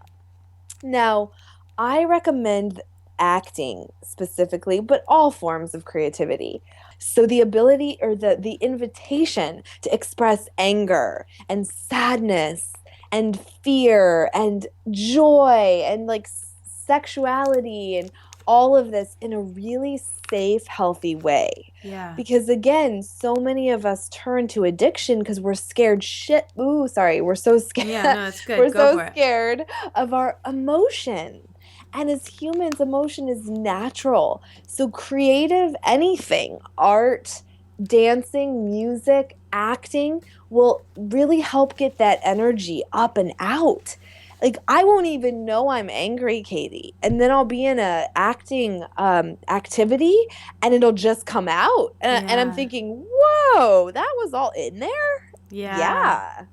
S2: Now, I recommend acting specifically, but all forms of creativity. So the ability or the invitation to express anger and sadness and fear and joy and like sexuality and all of this in a really safe, healthy way.
S1: Yeah.
S2: Because again, so many of us turn to addiction because we're scared shit. Ooh, sorry. We're so scared.
S1: Yeah, no, it's good.
S2: We're
S1: Go
S2: so
S1: for it.
S2: scared of our emotion. And as humans, emotion is natural. So creative anything, art, dancing, music, acting will really help get that energy up and out. Like I won't even know I'm angry, Katie, and then I'll be in a acting activity, and it'll just come out, and I'm
S1: Yeah.
S2: thinking, whoa, that was all in there.
S1: Yeah.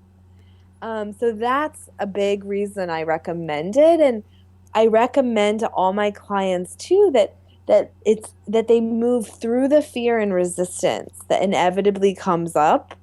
S2: Yeah. So that's a big reason I recommend it, and I recommend to all my clients too that they move through the fear and resistance that inevitably comes up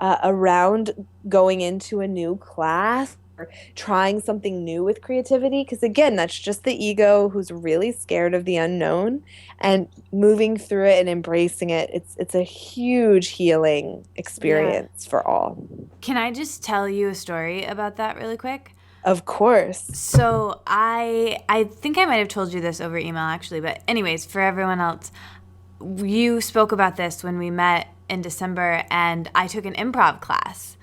S2: around going into a new class or trying something new with creativity. Because again, that's just the ego who's really scared of the unknown, and moving through it and embracing it. It's a huge healing
S1: Yeah.
S2: experience for all.
S1: Can I just tell you a story about that really quick?
S2: Of course.
S1: So I think I might have told you this over email actually, but anyways, for everyone else, you spoke about this when we met in December, and I took an improv class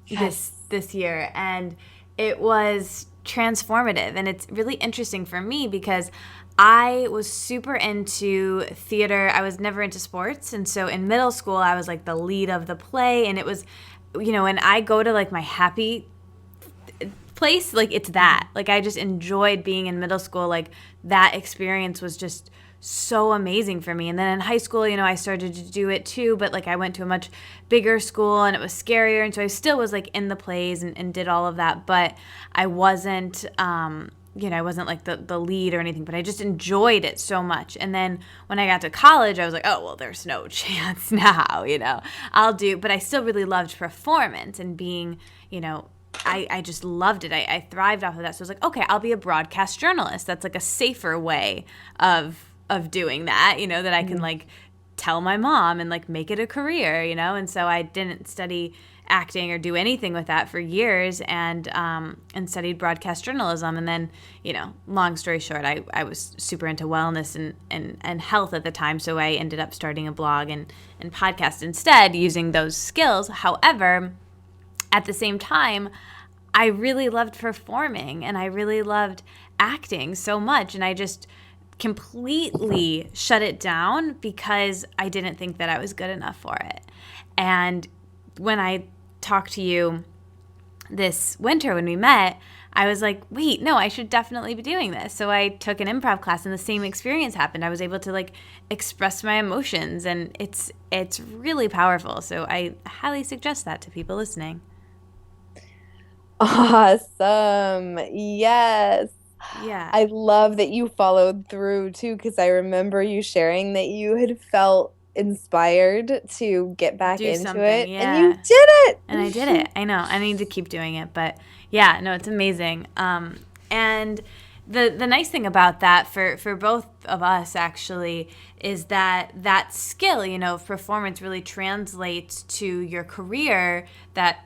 S2: Yes.
S1: this year, and it was transformative, and it's really interesting for me because I was super into theater. I was never into sports, and so in middle school I was like the lead of the play, and it was, and I go to like my happy place, like it's that, like I just enjoyed being in middle school. Like that experience was just so amazing for me. And then in high school, I started to do it too, but like I went to a much bigger school and it was scarier, and so I still was like in the plays and did all of that, but I wasn't I wasn't like the lead or anything, but I just enjoyed it so much. And then when I got to college, I was like, oh well, there's no chance now, I'll do, but I still really loved performance and being, I just loved it. I thrived off of that. So I was like, okay, I'll be a broadcast journalist. That's like a safer way of doing that, that I can like tell my mom and like make it a career, And so I didn't study acting or do anything with that for years, and studied broadcast journalism. And then, long story short, I was super into wellness and health at the time. So I ended up starting a blog and podcast instead using those skills. However, at the same time, I really loved performing and I really loved acting so much. And I just completely shut it down because I didn't think that I was good enough for it. And when I talked to you this winter when we met, I was like, wait, no, I should definitely be doing this. So I took an improv class and the same experience happened. I was able to like express my emotions, and it's really powerful. So I highly suggest that to people listening.
S2: Awesome. Yes.
S1: Yeah.
S2: I love that you followed through too, because I remember you sharing that you had felt inspired to get back
S1: Do
S2: into
S1: something.
S2: it, and you
S1: Yeah.
S2: did
S1: And I did
S2: it.
S1: it. I know. I need to keep doing it. But yeah, no, it's amazing. And the nice thing about that for both of us actually is that skill, of performance really translates to your career that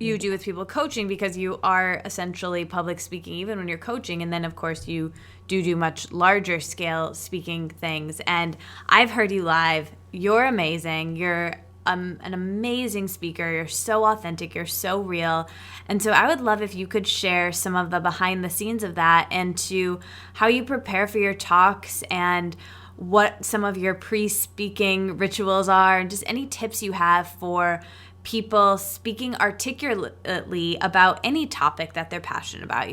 S1: you do with people coaching, because you are essentially public speaking even when you're coaching. And then of course you do much larger scale speaking things. And I've heard you live. You're amazing. You're an amazing speaker. You're so authentic. You're so real. And so I would love if you could share some of the behind the scenes of that, and to how you prepare for your talks, and what some of your pre-speaking rituals are, and just any tips you have for people speaking articulately about any topic that they're passionate about.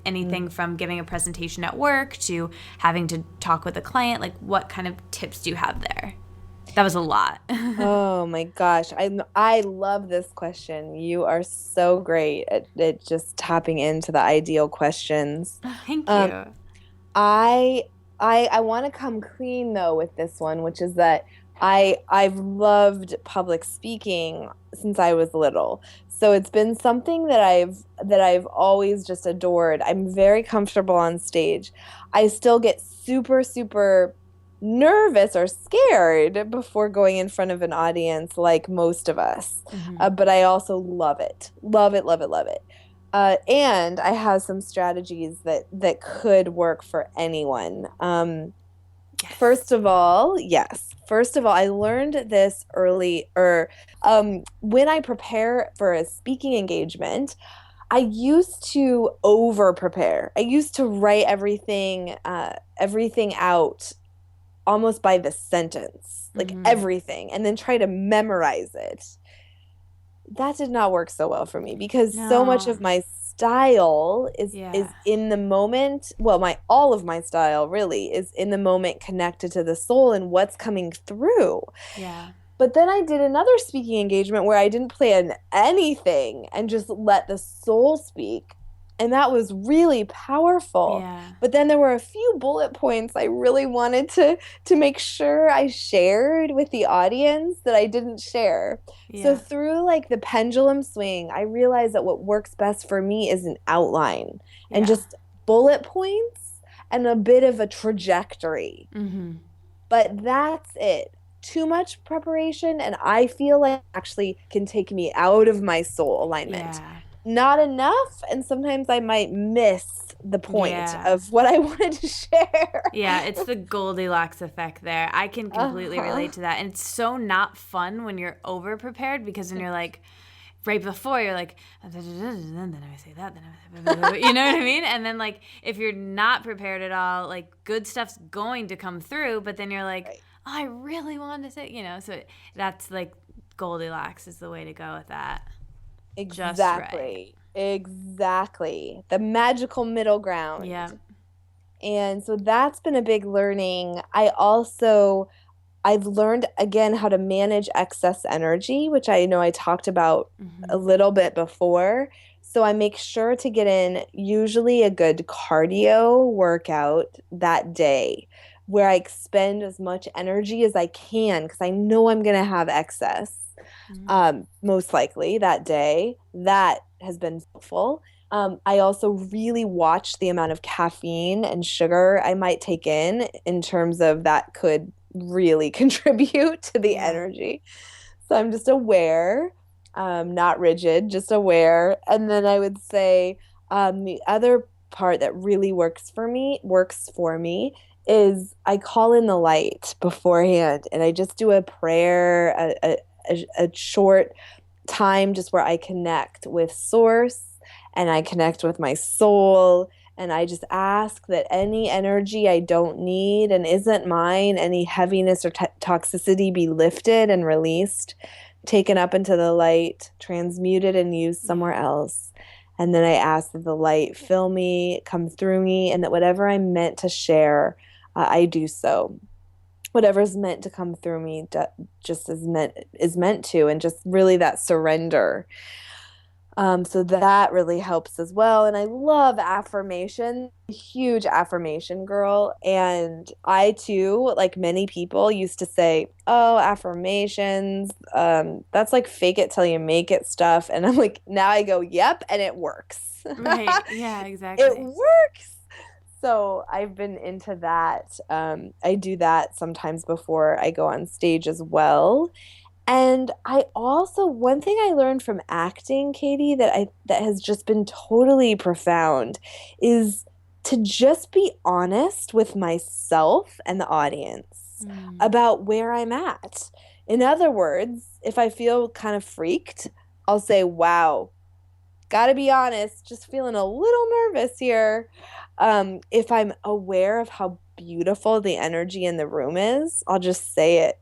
S1: Anything from giving a presentation at work to having to talk with a client. Like, what kind of tips do you have there? That was a lot.
S2: Oh my gosh. I love this question. You are so great at just tapping into the ideal questions.
S1: Thank
S2: Um,
S1: you.
S2: I I want to come clean though with this one, which is that I've loved public speaking since I was little. So it's been something that I've always just adored. I'm very comfortable on stage. I still get super nervous or scared before going in front of an audience, like most of us.
S1: Mm-hmm.
S2: But I also love it. Love it, love it, love it. And I have some strategies that could work for anyone.
S1: Yes.
S2: First of all, yes. First of all, I learned this early, or when I prepare for a speaking engagement, I used to over prepare. I used to write everything out almost by the sentence, like
S1: Mm-hmm.
S2: everything, and then try to memorize it. That did not work so well for me because so much
S1: No.
S2: of my style
S1: Yeah.
S2: is in the moment. Well, my all of my style really is in the moment, connected to the soul and what's coming through.
S1: Yeah.
S2: But then I did another speaking engagement where I didn't plan anything and just let the soul speak. And that was really powerful.
S1: Yeah.
S2: But then there were a few bullet points I really wanted to make sure I shared with the audience that I didn't share. So
S1: Yeah.
S2: through like the pendulum swing, I realized that what works best for me is an outline and
S1: Yeah.
S2: just bullet points and a bit of a trajectory.
S1: Mm-hmm.
S2: But that's it. Too much preparation, and I feel like actually can take me out of my soul alignment.
S1: Yeah.
S2: Not enough, and sometimes I might miss the point
S1: Yeah.
S2: of what I wanted to share.
S1: Yeah, it's the Goldilocks effect there. I can completely
S2: Uh-huh.
S1: relate to that. And it's so not fun when you're over prepared because then you're like, right before you're like, then I say that, you know what I mean? And then like if you're not prepared at all, like good stuff's going to come through, but then you're like,
S2: Right.
S1: oh, I really wanted to say, so that's like Goldilocks is the way to go with that. Just right.
S2: Exactly. Exactly. The magical middle
S1: Yeah.
S2: ground. And so that's been a big learning. I've learned again how to manage excess energy, which I know I talked about a
S1: Mm-hmm.
S2: little bit before. So I make sure to get in usually a good cardio workout that day where I expend as much energy as I can because I know I'm going to have excess,
S1: Mm-hmm.
S2: most likely that day. That has been helpful. I also really watch the amount of caffeine and sugar I might take in terms of that could really contribute to the
S1: Yeah.
S2: energy. So I'm just aware, not rigid, just aware. And then I would say the other part that really works for me is I call in the light beforehand and I just do a prayer, a short time just where I connect with source and I connect with my soul. And I just ask that any energy I don't need and isn't mine, any heaviness or toxicity be lifted and released, taken up into the light, transmuted and used somewhere
S1: Yeah.
S2: else. And then I ask that the light fill me, come through me, and that whatever I'm meant to share, I do so. Whatever's meant to come through me just is meant to, and just really that surrender. So that really helps as well. And I love affirmation, huge affirmation girl. And I too, like many people, used to say, "Oh, affirmations, that's like fake it till you make it stuff." And I'm like, now I go, "Yep," and it works.
S1: Right. Yeah,
S2: It
S1: exactly.
S2: works. So I've been into that. I do that sometimes before I go on stage as well. And I also, one thing I learned from acting, Katie, that has just been totally profound is to just be honest with myself and the audience
S1: Mm.
S2: about where I'm at. In other words, if I feel kind of freaked, I'll say, "Wow, gotta be honest, just feeling a little nervous here." If I'm aware of how beautiful the energy in the room is, I'll just say it.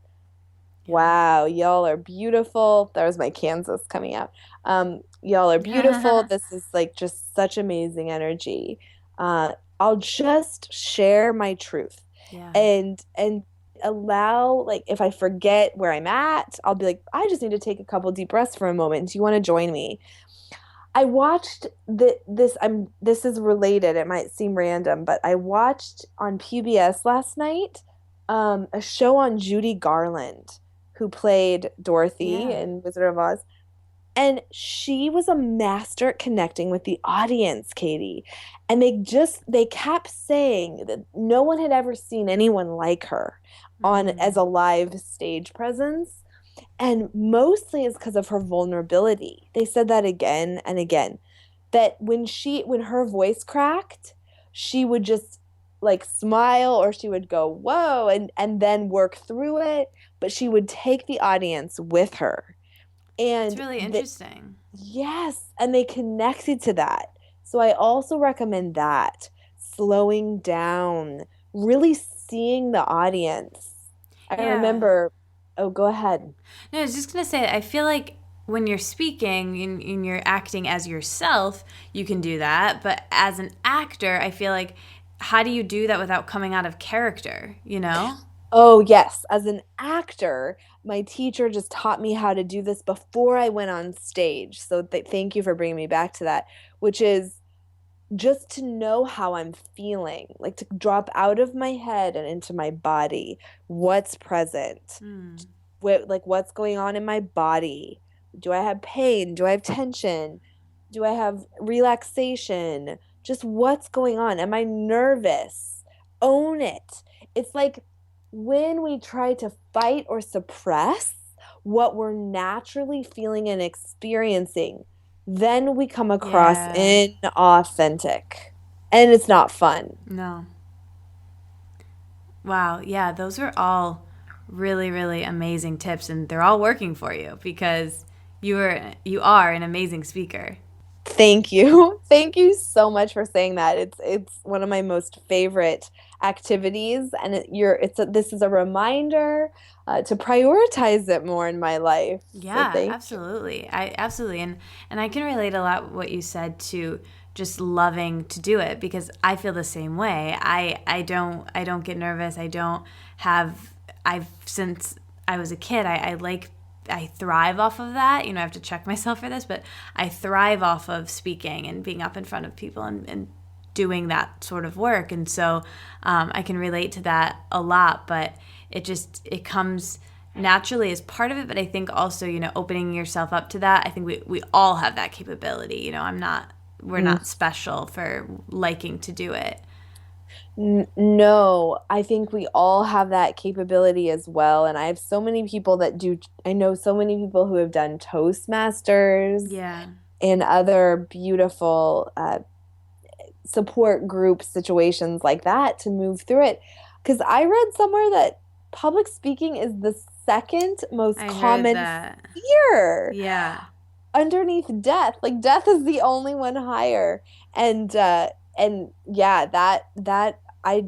S2: "Wow, y'all are beautiful." That was my Kansas coming out. Y'all are beautiful.
S1: Yeah.
S2: This is like just such amazing energy. I'll just share my truth
S1: Yeah.
S2: and allow, like, if I forget where I'm at, I'll be like, "I just need to take a couple deep breaths for a moment. Do you want to join me?" I watched this is related. It might seem random, but I watched on PBS last night a show on Judy Garland, who played Dorothy
S1: Yeah.
S2: in Wizard of Oz. And she was a master at connecting with the audience, Katie. And they kept saying that no one had ever seen anyone like her on as
S1: Mm.
S2: a live stage presence. And mostly is because of her vulnerability. They said that again and again. That when her voice cracked, she would just like smile or she would go, whoa, and then work through it. But she would take the audience with her.
S1: That's
S2: And
S1: really interesting.
S2: yes, and they connected to that. So I also recommend that, slowing down, really seeing the audience. I
S1: Yeah.
S2: remember, oh, go ahead.
S1: No, I was just going to say, I feel like when you're speaking and you're acting as yourself, you can do that. But as an actor, I feel like, how do you do that without coming out of character, you know?
S2: Oh, yes. As an actor, my teacher just taught me how to do this before I went on stage. So thank you for bringing me back to that, which is just to know how I'm feeling, like to drop out of my head and into my body. What's present?
S1: Hmm.
S2: What's going on in my body? Do I have pain? Do I have tension? Do I have relaxation? Just what's going on? Am I nervous? Own it. It's like when we try to fight or suppress what we're naturally feeling and experiencing, then we come across
S1: Yeah.
S2: inauthentic. And it's not fun.
S1: No. Wow. Yeah, those are all really, really amazing tips, and they're all working for you because you are an amazing speaker.
S2: Thank you. Thank you so much for saying that. It's one of my most favorite activities, and this is a reminder to prioritize it more in my life. So
S1: Yeah,
S2: thank you.
S1: absolutely. I absolutely and I can relate a lot what you said to just loving to do it because I feel the same way. I don't get nervous. I don't have I've since I was a kid, I thrive off of that. You know, I have to check myself for this, but I thrive off of speaking and being up in front of people and doing that sort of work. And so I can relate to that a lot, but it comes naturally as part of it. But I think also, opening yourself up to that, I think we all have that capability. We're
S2: Mm.
S1: not special for liking to do it.
S2: No, I think we all have that capability as well. And I have so many people I know so many people who have done Toastmasters
S1: Yeah,
S2: and other beautiful support group situations like that to move through it. Because I read somewhere that public speaking is the second most
S1: I heard
S2: common
S1: that.
S2: fear
S1: Yeah.
S2: underneath death. Like death is the only one higher. And yeah, that I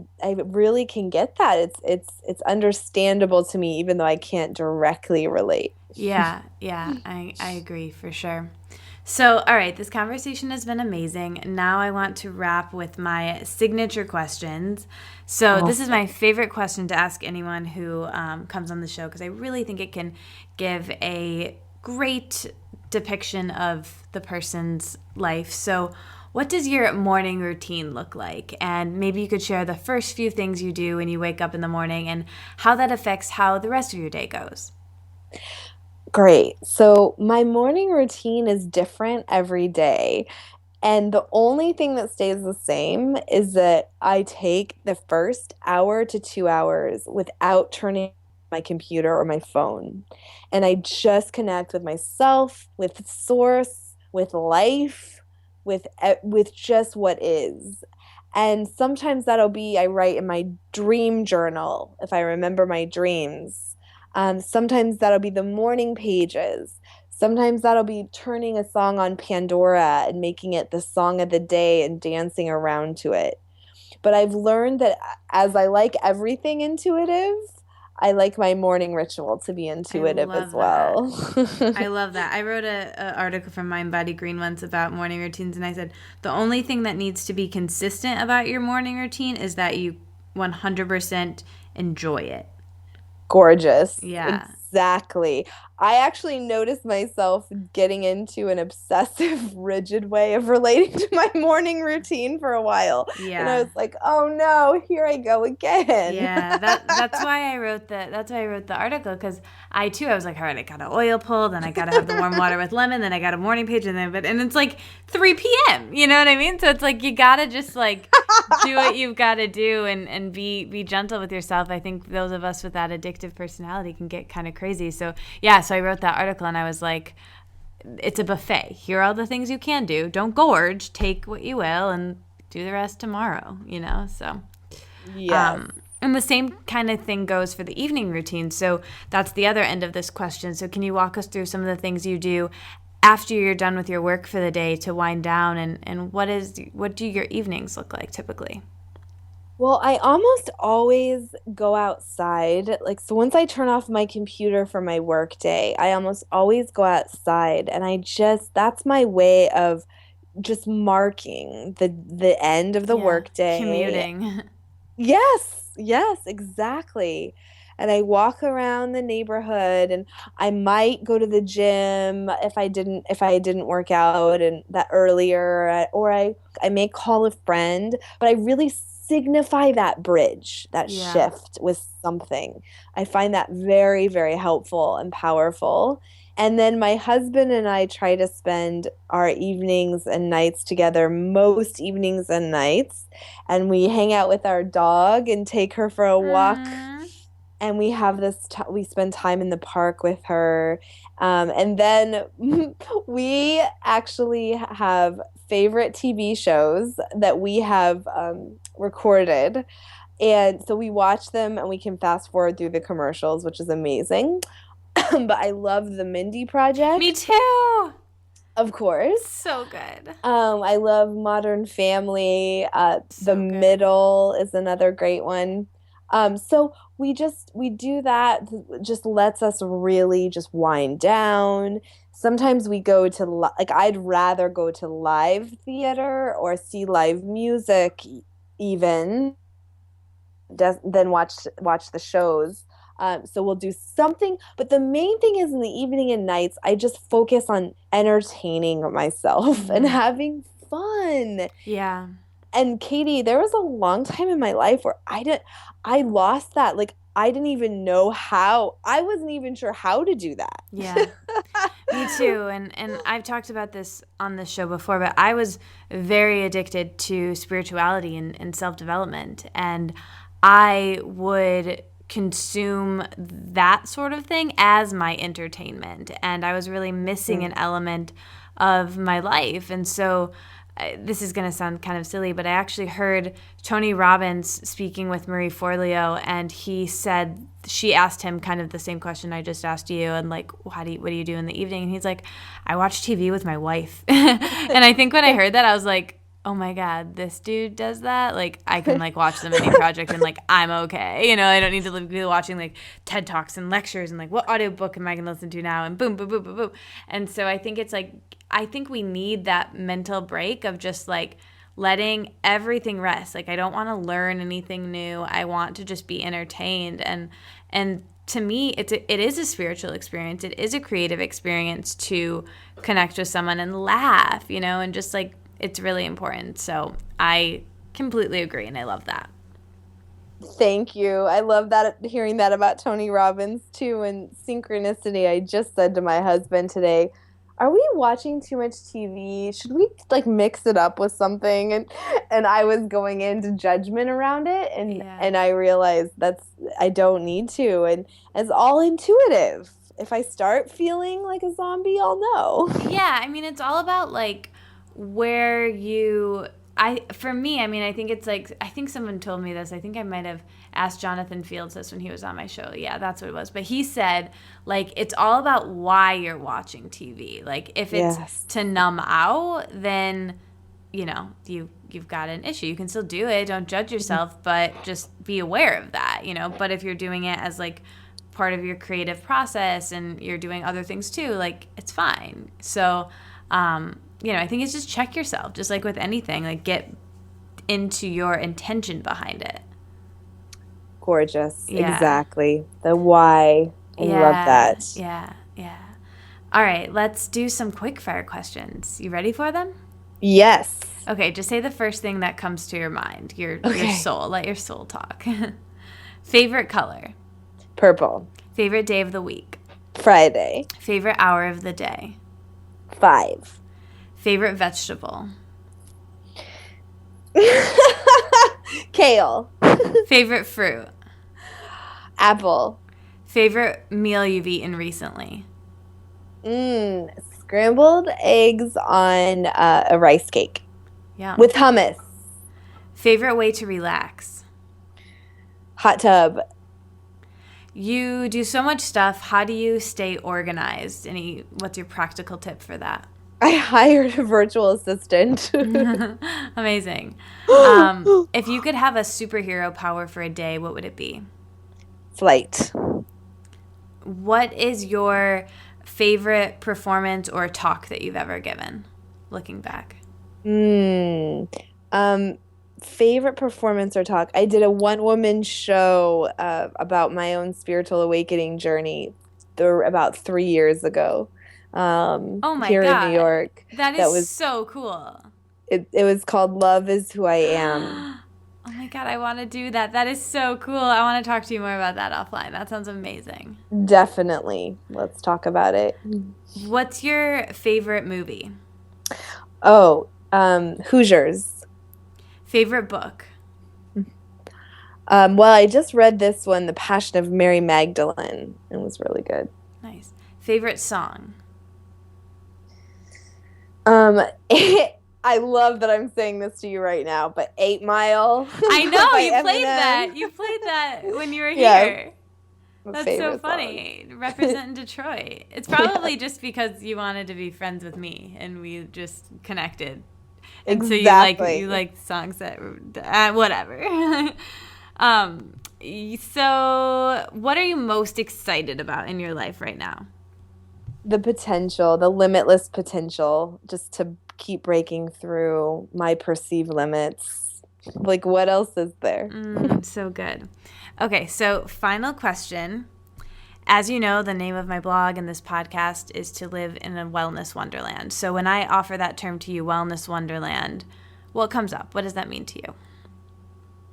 S2: really can get that. It's understandable to me, even though I can't directly relate.
S1: Yeah, yeah, I agree for sure. So, all right, this conversation has been amazing. Now I want to wrap with my signature questions. So, this is
S2: Awesome.
S1: my favorite question to ask anyone who comes on the show because I really think it can give a great depiction of the person's life. So, what does your morning routine look like? And maybe you could share the first few things you do when you wake up in the morning and how that affects how the rest of your day goes.
S2: Great. So my morning routine is different every day. And the only thing that stays the same is that I take the first hour to 2 hours without turning my computer or my phone. And I just connect with myself, with source, with life, with just what is. And sometimes that'll be I write in my dream journal if I remember my dreams. Sometimes that'll be the morning pages. Sometimes that'll be turning a song on Pandora and making it the song of the day and dancing around to it. But I've learned that as I like everything intuitive, I like my morning ritual to be
S1: I
S2: intuitive as
S1: love that.
S2: well.
S1: I love that. I wrote a article from Mind Body Green once about morning routines, and I said the only thing that needs to be consistent about your morning routine is that you 100% enjoy it.
S2: Gorgeous.
S1: Yeah.
S2: Exactly. Exactly. I actually noticed myself getting into an obsessive, rigid way of relating to my morning routine for a while. And I
S1: Yeah.
S2: was like, oh no, here I go again.
S1: Yeah, that's why I wrote the article, because I was like, all right, I got to oil pull, then I got to have the warm water with lemon, then I got a morning page, and it's like 3 p.m. You know what I mean? So it's like you gotta just like do what you've got to do, and be gentle with yourself. I think those of us with that addictive personality can get kind of crazy. So yeah, so I wrote that article and I was like, it's a buffet. Here are all the things you can do. Don't gorge. Take what you will, and do the rest tomorrow. So.
S2: Yes.
S1: And the same kind of thing goes for the evening routine. So that's the other end of this question. So can you walk us through some of the things you do after you're done with your work for the day to wind down, and what do your evenings look like typically?
S2: Well, I almost always go outside. Like, so once I turn off my computer for my work day, I almost always go outside and that's my way of just marking the end of the
S1: Yeah,
S2: work day.
S1: commuting.
S2: Yes, yes, exactly. And I walk around the neighborhood and I might go to the gym if I didn't work out and that earlier or I may call a friend, but I really signify that bridge, that
S1: Yeah.
S2: shift with something. I find that very, very helpful and powerful. And then my husband and I try to spend our evenings and nights together, most evenings and nights, and we hang out with our dog and take her for a walk,
S1: Mm.
S2: and we spend time in the park with her, and then we actually have favorite TV shows that we have recorded, and so we watch them and we can fast forward through the commercials, which is amazing. But I love the Mindy
S1: Me
S2: Project,
S1: too.
S2: of course.
S1: So good.
S2: I love Modern Family. The
S1: So good.
S2: Middle is another great one. So we do that. Just lets us really just wind down. Sometimes we go to like I'd rather go to live theater or see live music even than watch the shows. So we'll do something, but the main thing is in the evening and nights, I just focus on entertaining myself and
S1: Hmm.
S2: having fun.
S1: Yeah.
S2: And Katie, there was a long time in my life where I lost that. Like I didn't even know how. I wasn't even sure how to do that.
S1: Yeah. Me too. And I've talked about this on this show before, but I was very addicted to spirituality and self-development. And I would consume that sort of thing as my entertainment. And I was really missing an element of my life. And so this is going to sound kind of silly, but I actually heard Tony Robbins speaking with Marie Forleo, and he said she asked him kind of the same question I just asked you, and like, what do you do in the evening? And he's like, I watch TV with my wife. And I think when I heard that, I was like, oh my God, this dude does that? Like, I can like watch the mini project and like I'm okay. I don't need to be watching like TED Talks and lectures and like what audiobook am I gonna listen to now and boom, boom, boom, boom, boom. And so I think it's like I think we need that mental break of just like letting everything rest. Like I don't want to learn anything new. I want to just be entertained, and to me it is a spiritual experience. It is a creative experience to connect with someone and laugh, and just like it's really important. So I completely agree, and I love that.
S2: Thank you. I love that hearing that about Tony Robbins too and synchronicity. I just said to my husband today, "Are we watching too much TV? Should we like mix it up with something?" And I was going into judgment around it
S1: Yeah.
S2: and I realized I don't need to, and it's all intuitive. If I start feeling like a zombie, I'll know.
S1: Yeah, I mean it's all about like where you I for me, I mean I think it's like I think someone told me this. I think I might have asked Jonathan Fields this when he was on my show. Yeah, that's what it was. But he said like it's all about why you're watching TV. Like if it's
S2: Yes.
S1: to numb out, then you've got an issue. You can still do it. Don't judge yourself, but just be aware of that. But if you're doing it as like part of your creative process and you're doing other things too, like it's fine. So I think it's just check yourself, just like with anything, like get into your intention behind it.
S2: Gorgeous.
S1: Yeah.
S2: Exactly. The why. Love that.
S1: Yeah. All right, let's do some quick fire questions. You ready for them?
S2: Yes.
S1: Okay, just say the first thing that comes to your mind. Your soul. Let your soul talk. Favorite color?
S2: Purple.
S1: Favorite day of the week?
S2: Friday.
S1: Favorite hour of the day?
S2: 5.
S1: Favorite vegetable?
S2: Kale.
S1: Favorite fruit?
S2: Apple.
S1: Favorite meal you've eaten recently?
S2: Scrambled eggs on a rice cake.
S1: Yeah.
S2: With hummus.
S1: Favorite way to relax?
S2: Hot tub.
S1: You do so much stuff. How do you stay organized? What's your practical tip for that?
S2: I hired a virtual assistant.
S1: Amazing. If you could have a superhero power for a day, what would it be?
S2: Flight.
S1: What is your favorite performance or talk that you've ever given, looking back?
S2: Favorite performance or talk? I did a one-woman show about my own spiritual awakening journey about 3 years ago.
S1: Oh my
S2: here
S1: God.
S2: in New York.
S1: That was so cool.
S2: It was called Love is Who I Am.
S1: Oh my God, I want to do that. That is so cool. I want to talk to you more about that offline. That sounds amazing.
S2: Definitely. Let's talk about it.
S1: What's your favorite movie?
S2: Oh, Hoosiers.
S1: Favorite book?
S2: Well, I just read this one, The Passion of Mary Magdalene. It was really good.
S1: Nice. Favorite song?
S2: I love that I'm saying this to you right now, but 8 Mile.
S1: I know,
S2: by
S1: you played
S2: Eminem.
S1: that. You played that when you were
S2: Yeah,
S1: here. That's so funny.
S2: Song.
S1: Representing Detroit. It's probably just because you wanted to be friends with me and we just connected. And
S2: Exactly.
S1: So you like songs that whatever. So what are you most excited about in your life right now?
S2: The potential, the limitless potential, just to keep breaking through my perceived limits. Like, what else is there?
S1: So good. Okay, so final question. As you know, the name of my blog and this podcast is to live in a wellness wonderland. So when I offer that term to you, wellness wonderland, what comes up? What does that mean to you?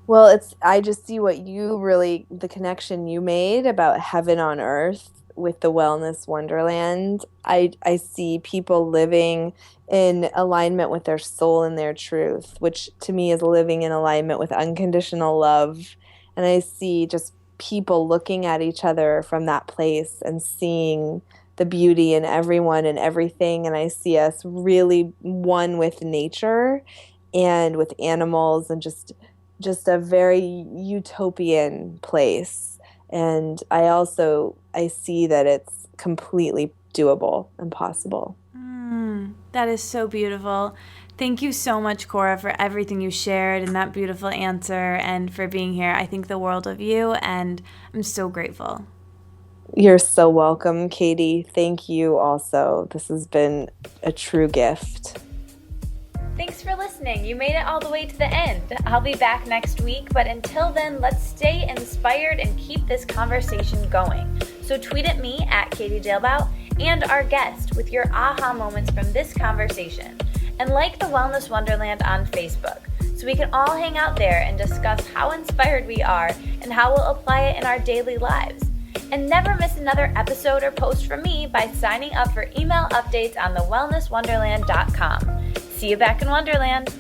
S2: Well, I just see the connection you made about heaven on earth with the wellness wonderland. I see people living in alignment with their soul and their truth, which to me is living in alignment with unconditional love. And I see just people looking at each other from that place and seeing the beauty in everyone and everything. And I see us really one with nature and with animals and just a very utopian place. And I see that it's completely doable and possible.
S1: That is so beautiful. Thank you so much, Cora, for everything you shared and that beautiful answer and for being here. I think the world of you, and I'm so grateful.
S2: You're so welcome, Katie. Thank you also. This has been a true gift.
S1: Thanks for listening. You made it all the way to the end. I'll be back next week, but until then, let's stay inspired and keep this conversation going. So tweet at me at Katie Dalebout and our guest with your aha moments from this conversation. And like the Wellness Wonderland on Facebook, so we can all hang out there and discuss how inspired we are and how we'll apply it in our daily lives. And never miss another episode or post from me by signing up for email updates on thewellnesswonderland.com. See you back in Wonderland.